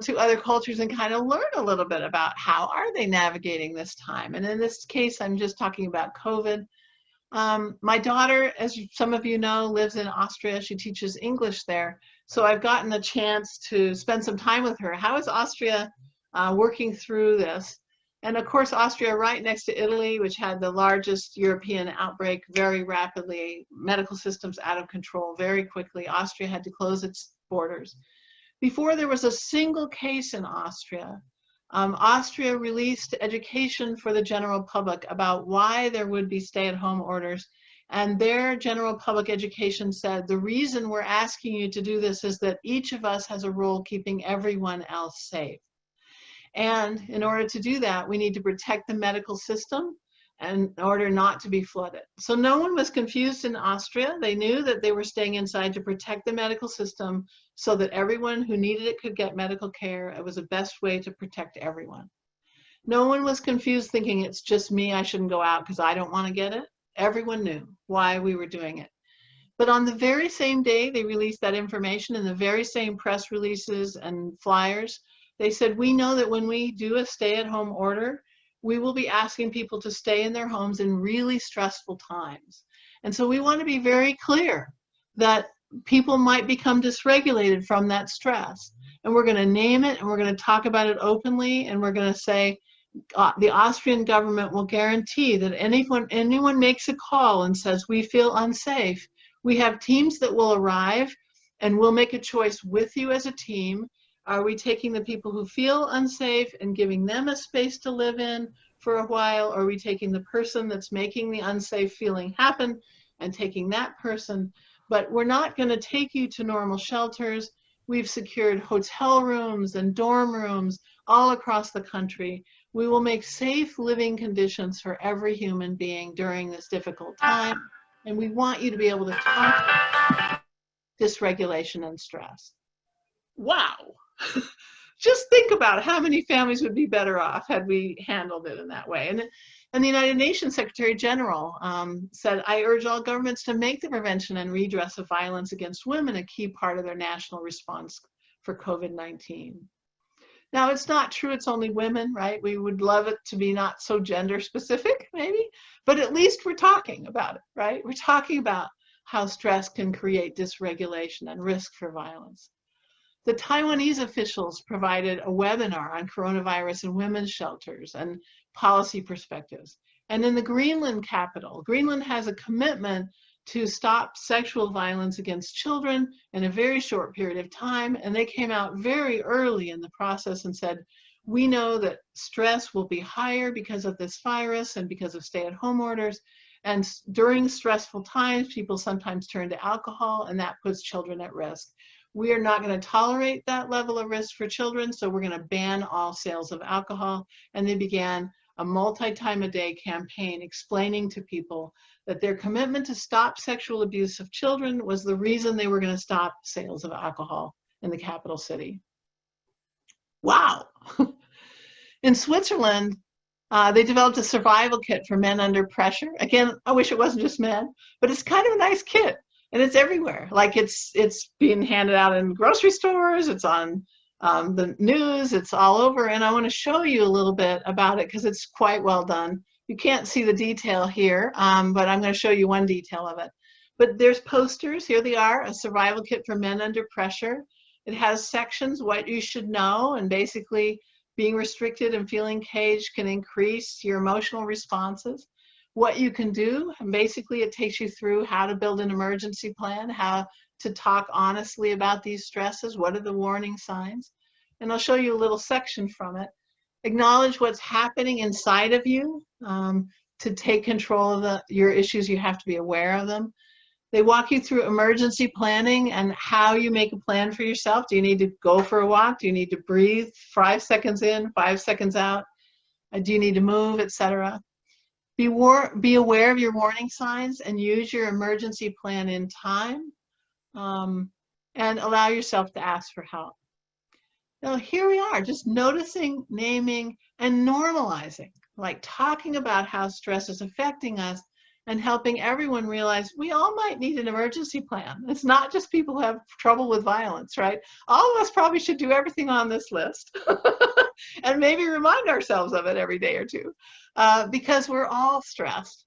to other cultures and kind of learn a little bit about how are they navigating this time. And in this case, I'm just talking about COVID. My daughter, as some of you know, lives in Austria. She teaches English there. So I've gotten a chance to spend some time with her. How is Austria working through this? And of course, Austria right next to Italy, which had the largest European outbreak very rapidly, medical systems out of control very quickly. Austria had to close its borders. Before there was a single case in Austria, Austria released education for the general public about why there would be stay-at-home orders. And their general public education said, the reason we're asking you to do this is that each of us has a role keeping everyone else safe. And in order to do that, we need to protect the medical system in order not to be flooded. So no one was confused in Austria. They knew that they were staying inside to protect the medical system so that everyone who needed it could get medical care. It was the best way to protect everyone. No one was confused thinking it's just me, I shouldn't go out because I don't want to get it. Everyone knew why we were doing it. But on the very same day they released that information, in the very same press releases and flyers, they said, we know that when we do a stay-at-home order, we will be asking people to stay in their homes in really stressful times. And so we want to be very clear that people might become dysregulated from that stress. And we're going to name it, and we're going to talk about it openly, and we're going to say the Austrian government will guarantee that anyone makes a call and says, we feel unsafe, we have teams that will arrive, and we'll make a choice with you as a team. Are we taking the people who feel unsafe and giving them a space to live in for a while? Or are we taking the person that's making the unsafe feeling happen and taking that person? But we're not going to take you to normal shelters. We've secured hotel rooms and dorm rooms all across the country. We will make safe living conditions for every human being during this difficult time. And we want you to be able to talk about dysregulation and stress. Wow. Just think about how many families would be better off had we handled it in that way. And the United Nations Secretary General said, I urge all governments to make the prevention and redress of violence against women a key part of their national response for COVID-19. Now, it's not true it's only women, right? We would love it to be not so gender specific, maybe, but at least we're talking about it, right? We're talking about how stress can create dysregulation and risk for violence. The Taiwanese officials provided a webinar on coronavirus and women's shelters and policy perspectives. And in the Greenland capital, Greenland has a commitment to stop sexual violence against children in a very short period of time. And they came out very early in the process and said, we know that stress will be higher because of this virus and because of stay-at-home orders. And during stressful times, people sometimes turn to alcohol, and that puts children at risk. We are not going to tolerate that level of risk for children, so we're going to ban all sales of alcohol. And they began a multi-time-a-day campaign explaining to people that their commitment to stop sexual abuse of children was the reason they were going to stop sales of alcohol in the capital city. Wow. In Switzerland, they developed a survival kit for men under pressure. Again, I wish it wasn't just men, but it's kind of a nice kit, and it's everywhere. Like it's being handed out in grocery stores, it's on the news, it's all over, and I want to show you a little bit about it because it's quite well done. You can't see the detail here, but I'm going to show you one detail of it. But there's posters, here they are, a survival kit for men under pressure. It has sections, what you should know, and basically being restricted and feeling caged can increase your emotional responses. What you can do, and basically it takes you through how to build an emergency plan, how to talk honestly about these stresses, what are the warning signs. And I'll show you a little section from it. Acknowledge what's happening inside of you. To take control of your issues, you have to be aware of them. They walk you through emergency planning and how you make a plan for yourself. Do you need to go for a walk? Do you need to breathe 5 seconds in, 5 seconds out? Do you need to move, etc.? Be aware of your warning signs and use your emergency plan in time, and allow yourself to ask for help. Now, here we are, just noticing, naming, and normalizing, like talking about how stress is affecting us and helping everyone realize we all might need an emergency plan. It's not just people who have trouble with violence, right? All of us probably should do everything on this list and maybe remind ourselves of it every day or two because we're all stressed.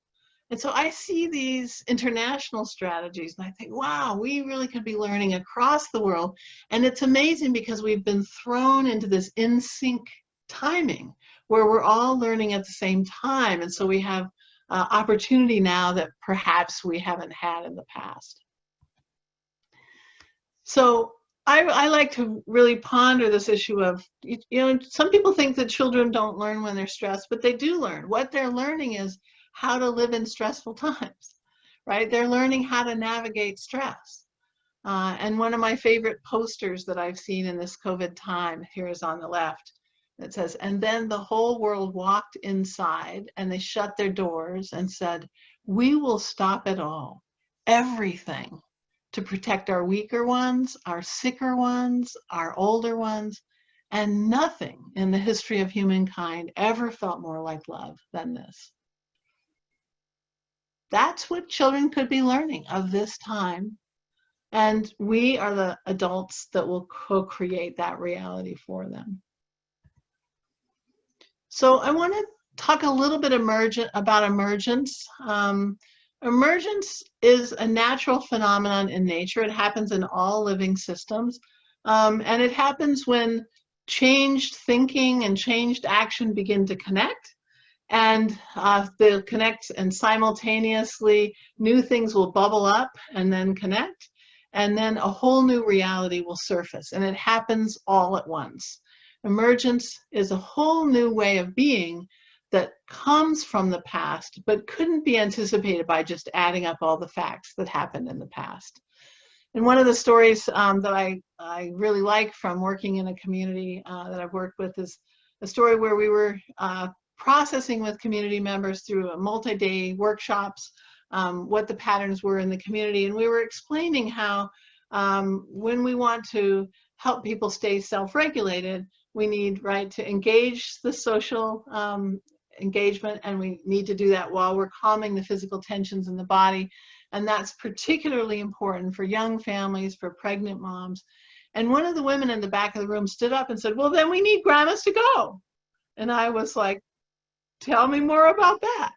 And so I see these international strategies and I think, wow, we really could be learning across the world. And it's amazing because we've been thrown into this in sync timing where we're all learning at the same time. And so we have opportunity now that perhaps we haven't had in the past. So I like to really ponder this issue of, you know, some people think that children don't learn when they're stressed, but they do learn. What they're learning is how to live in stressful times, right? They're learning how to navigate stress. And one of my favorite posters that I've seen in this COVID time, here is on the left. It says, and then the whole world walked inside and they shut their doors and said, we will stop it all, everything, to protect our weaker ones, our sicker ones, our older ones, and nothing in the history of humankind ever felt more like love than this. That's what children could be learning of this time. And we are the adults that will co-create that reality for them. So I want to talk a little bit about emergence. Emergence is a natural phenomenon in nature. It happens in all living systems. And it happens when changed thinking and changed action begin to connect. And they'll connect, and simultaneously new things will bubble up and then connect. And then a whole new reality will surface. And it happens all at once. Emergence is a whole new way of being that comes from the past, but couldn't be anticipated by just adding up all the facts that happened in the past. And one of the stories that I really like from working in a community that I've worked with is a story where we were processing with community members through a multi-day workshops what the patterns were in the community. And we were explaining how when we want to help people stay self-regulated, We need, right, to engage the social engagement, and we need to do that while we're calming the physical tensions in the body. And that's particularly important for young families, for pregnant moms. And one of the women in the back of the room stood up and said, well, then we need grandmas to go. And I was like, tell me more about that.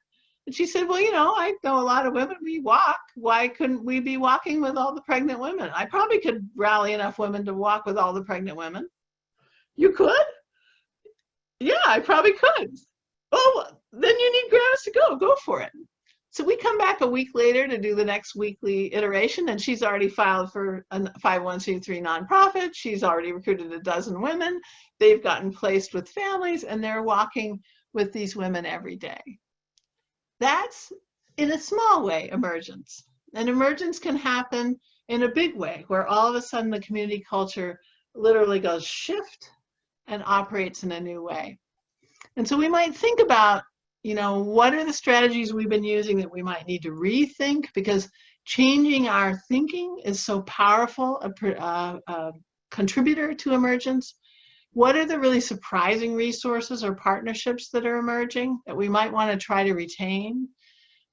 And she said, well, you know, I know a lot of women, we walk. Why couldn't we be walking with all the pregnant women? I probably could rally enough women to walk with all the pregnant women. You could? Yeah, I probably could. Oh, then you need grandmas to go. Go for it. So we come back a week later to do the next weekly iteration, and she's already filed for a 501c3 nonprofit. She's already recruited a dozen women. They've gotten placed with families, and they're walking with these women every day. That's, in a small way, emergence. And emergence can happen in a big way, where all of a sudden the community culture literally goes shift and operates in a new way. And so we might think about, you know, what are the strategies we've been using that we might need to rethink, because changing our thinking is so powerful a contributor to emergence. What are the really surprising resources or partnerships that are emerging that we might want to try to retain?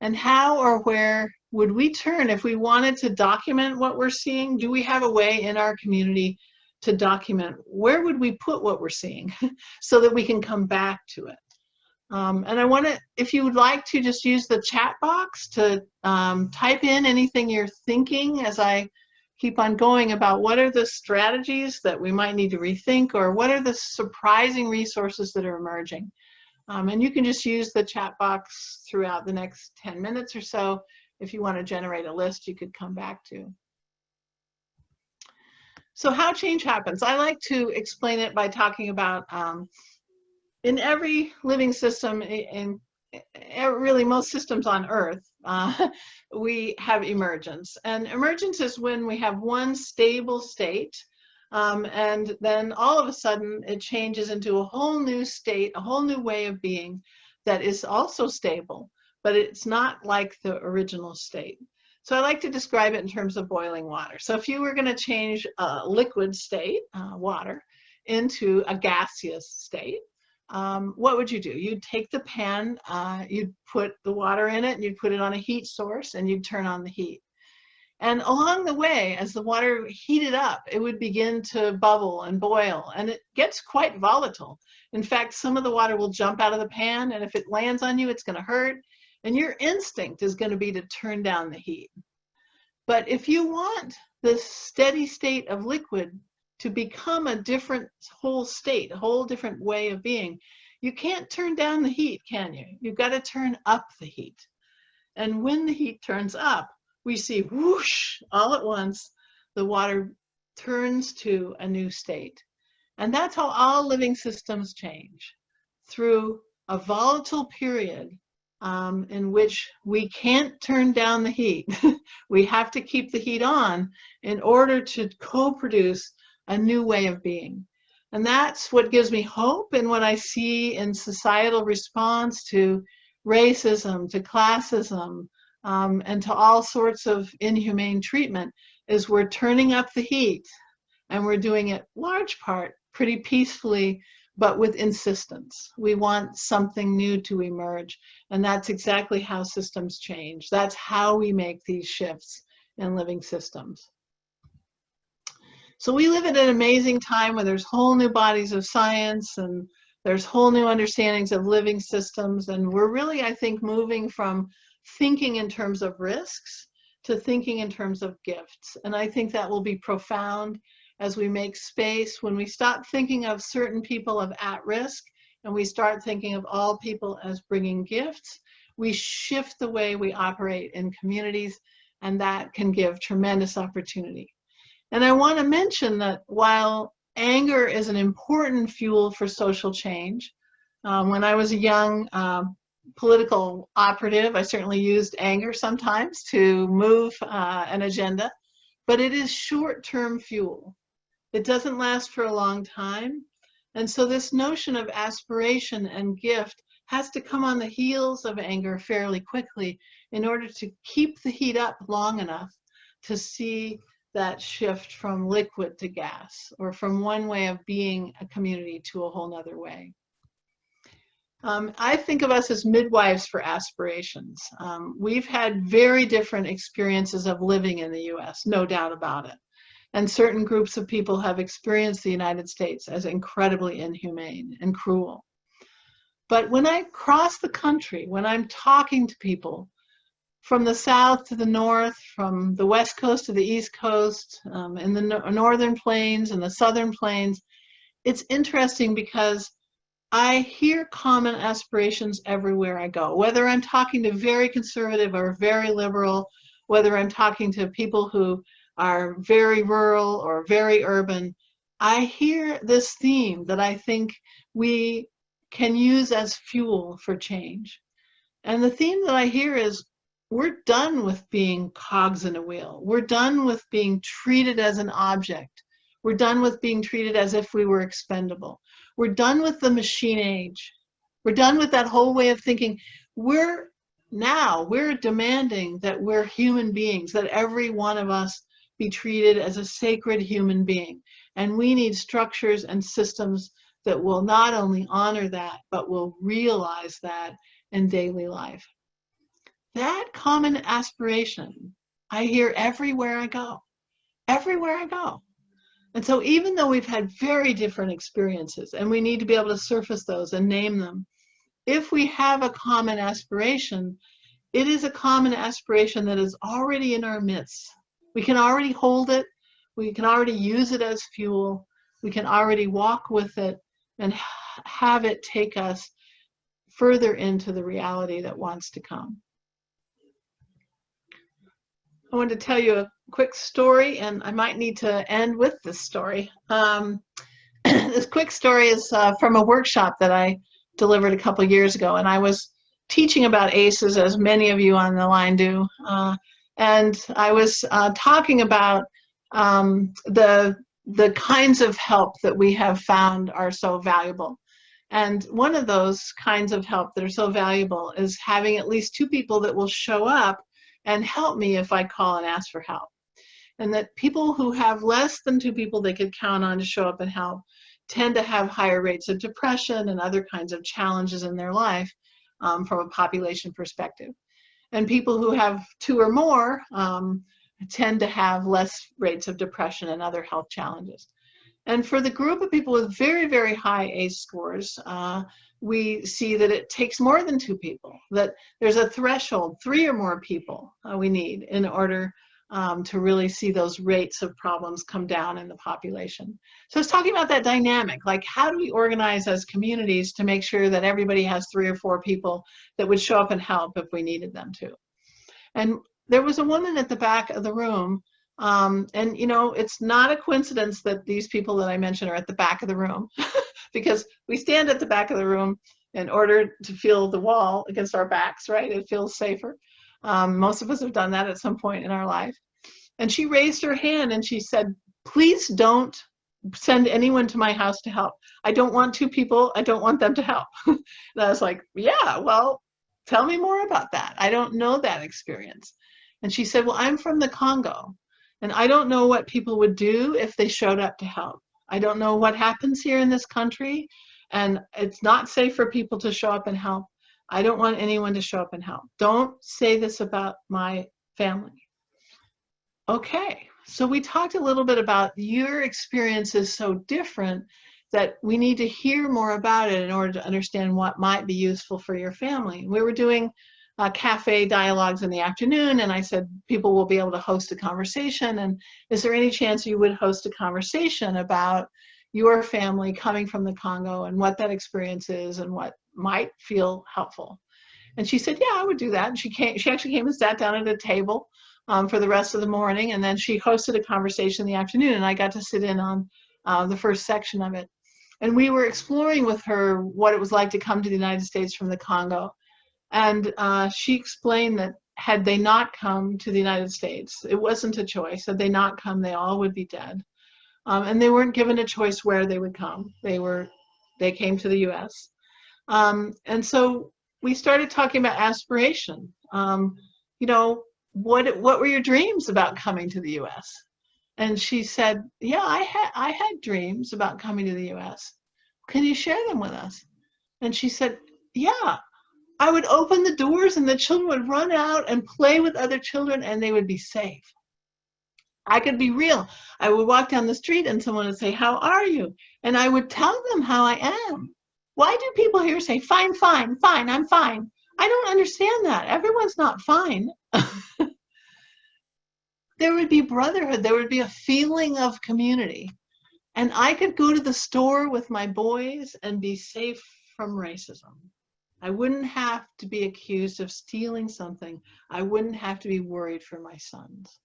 And how or where would we turn if we wanted to document what we're seeing? Do we have a way in our community to document? Where would we put what we're seeing so that we can come back to it? And I want to, if you would like to, just use the chat box to type in anything you're thinking as I keep on going about what are the strategies that we might need to rethink, or what are the surprising resources that are emerging. And you can just use the chat box throughout the next 10 minutes or so. If you want to generate a list, you could come back to. So how change happens, I like to explain it by talking about in every living system, in really most systems on Earth, we have emergence. And emergence is when we have one stable state, and then all of a sudden it changes into a whole new state, a whole new way of being that is also stable, but it's not like the original state. So I like to describe it in terms of boiling water. So if you were going to change a liquid state, water, into a gaseous state, what would you do? You'd take the pan, you'd put the water in it, and you'd put it on a heat source, and you'd turn on the heat. And along the way, as the water heated up, it would begin to bubble and boil, and it gets quite volatile. In fact, some of the water will jump out of the pan, and if it lands on you, it's going to hurt. And your instinct is going to be to turn down the heat. But if you want the steady state of liquid to become a different whole state, a whole different way of being, you can't turn down the heat, can you? You've got to turn up the heat. And when the heat turns up, we see whoosh, all at once, the water turns to a new state. And that's how all living systems change, through a volatile period in which we can't turn down the heat. We have to keep the heat on in order to co-produce a new way of being. And that's what gives me hope in what I see in societal response to racism, to classism, and to all sorts of inhumane treatment, is we're turning up the heat, and we're doing it large part pretty peacefully, but with insistence. We want something new to emerge, and that's exactly how systems change. That's how we make these shifts in living systems. So we live at an amazing time where there's whole new bodies of science, and there's whole new understandings of living systems, and we're really, I think, moving from thinking in terms of risks to thinking in terms of gifts. And I think that will be profound as we make space, when we stop thinking of certain people as at risk and we start thinking of all people as bringing gifts, we shift the way we operate in communities, and that can give tremendous opportunity. And I want to mention that while anger is an important fuel for social change, when I was a young political operative, I certainly used anger sometimes to move an agenda, but it is short-term fuel. It doesn't last for a long time. And so this notion of aspiration and gift has to come on the heels of anger fairly quickly in order to keep the heat up long enough to see that shift from liquid to gas, or from one way of being a community to a whole nother way. I think of us as midwives for aspirations. We've had very different experiences of living in the US, no doubt about it. And certain groups of people have experienced the United States as incredibly inhumane and cruel. But when I cross the country, when I'm talking to people from the south to the north, from the west coast to the east coast, in the northern plains and the southern plains, it's interesting because I hear common aspirations everywhere I go, whether I'm talking to very conservative or very liberal, whether I'm talking to people who are very rural or very urban. I hear this theme that I think we can use as fuel for change. And the theme that I hear is, we're done with being cogs in a wheel. We're done with being treated as an object. We're done with being treated as if we were expendable. We're done with the machine age. We're done with that whole way of thinking. We're demanding that we're human beings, that every one of us be treated as a sacred human being. And we need structures and systems that will not only honor that, but will realize that in daily life. That common aspiration I hear everywhere I go, everywhere I go. And so even though we've had very different experiences, and we need to be able to surface those and name them, if we have a common aspiration, it is a common aspiration that is already in our midst. We can already hold it. We can already use it as fuel. We can already walk with it and have it take us further into the reality that wants to come. I want to tell you a quick story, and I might need to end with this story. This quick story is from a workshop that I delivered a couple years ago, and I was teaching about ACEs, as many of you on the line do, and I was talking about the kinds of help that we have found are so valuable. And one of those kinds of help that are so valuable is having at least 2 people that will show up and help me if I call and ask for help. And that people who have less than 2 people they could count on to show up and help tend to have higher rates of depression and other kinds of challenges in their life from a population perspective. And people who have 2 or more tend to have less rates of depression and other health challenges. And for the group of people with very, very high ACE scores, we see that it takes more than 2 people, that there's a threshold, 3 or more people we need in order to really see those rates of problems come down in the population. So it's talking about that dynamic, like how do we organize as communities to make sure that everybody has 3 or 4 people that would show up and help if we needed them to. And there was a woman at the back of the room, and you know, it's not a coincidence that these people that I mentioned are at the back of the room, because we stand at the back of the room in order to feel the wall against our backs, right? It feels safer. Most of us have done that at some point in our life. And she raised her hand and she said, please don't send anyone to my house to help. I don't want 2 people. I don't want them to help. And I was like, yeah, well, tell me more about that. I don't know that experience. And she said, well, I'm from the Congo, and I don't know what people would do if they showed up to help. I don't know what happens here in this country, and it's not safe for people to show up and help. I don't want anyone to show up and help. Don't say this about my family. Okay, so we talked a little bit about your experience is so different that we need to hear more about it in order to understand what might be useful for your family. We were doing cafe dialogues in the afternoon, and I said people will be able to host a conversation, and is there any chance you would host a conversation about your family coming from the Congo and what that experience is and what might feel helpful? And she said, yeah, I would do that. And she actually came and sat down at a table for the rest of the morning, and then she hosted a conversation in the afternoon, and I got to sit in on the first section of it. And we were exploring with her what it was like to come to the United States from the Congo. And she explained that had they not come to the United States, it wasn't a choice. Had they not come, they all would be dead. And they weren't given a choice where they would come. They came to the US. And so we started talking about aspiration. You know, what were your dreams about coming to the US? And she said, yeah, I had dreams about coming to the US. Can you share them with us? And she said, yeah, I would open the doors and the children would run out and play with other children and they would be safe. I could be real. I would walk down the street and someone would say, how are you? And I would tell them how I am. Why do people here say, fine, fine, fine, I'm fine? I don't understand that. Everyone's not fine. There would be brotherhood. There would be a feeling of community. And I could go to the store with my boys and be safe from racism. I wouldn't have to be accused of stealing something. I wouldn't have to be worried for my sons.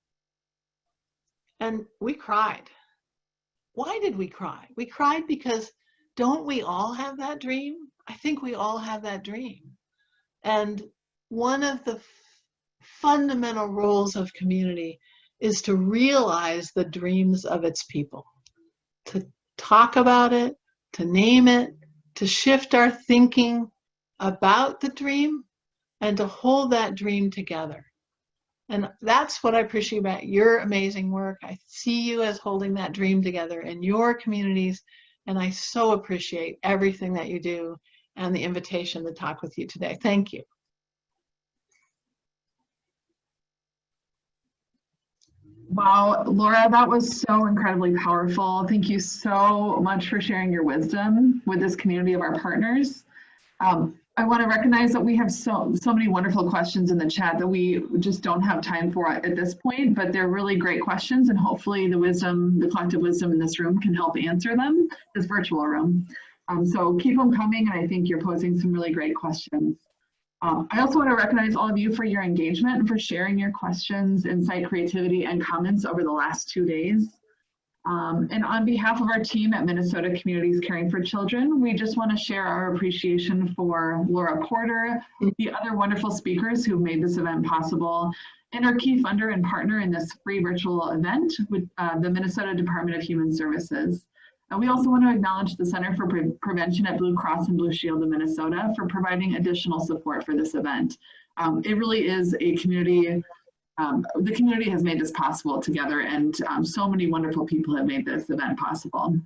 And we cried. Why did we cry? We cried because don't we all have that dream? I think we all have that dream. And one of the fundamental roles of community is to realize the dreams of its people, to talk about it, to name it, to shift our thinking about the dream, and to hold that dream together. And that's what I appreciate about your amazing work. I see you as holding that dream together in your communities, and I so appreciate everything that you do and the invitation to talk with you today. Thank you. Wow, Laura, that was so incredibly powerful. Thank you so much for sharing your wisdom with this community of our partners. I want to recognize that we have so many wonderful questions in the chat that we just don't have time for at this point, but they're really great questions, and hopefully the collective wisdom in this room can help answer them, this virtual room. So keep them coming, and I think you're posing some really great questions. I also want to recognize all of you for your engagement and for sharing your questions, insight, creativity, and comments over the last 2 days. And on behalf of our team at Minnesota Communities Caring for Children, we just want to share our appreciation for Laura Porter, the other wonderful speakers who made this event possible, and our key funder and partner in this free virtual event with the Minnesota Department of Human Services. We also want to acknowledge the Center for Prevention at Blue Cross and Blue Shield of Minnesota for providing additional support for this event. It really is a community, the community has made this possible together, and so many wonderful people have made this event possible.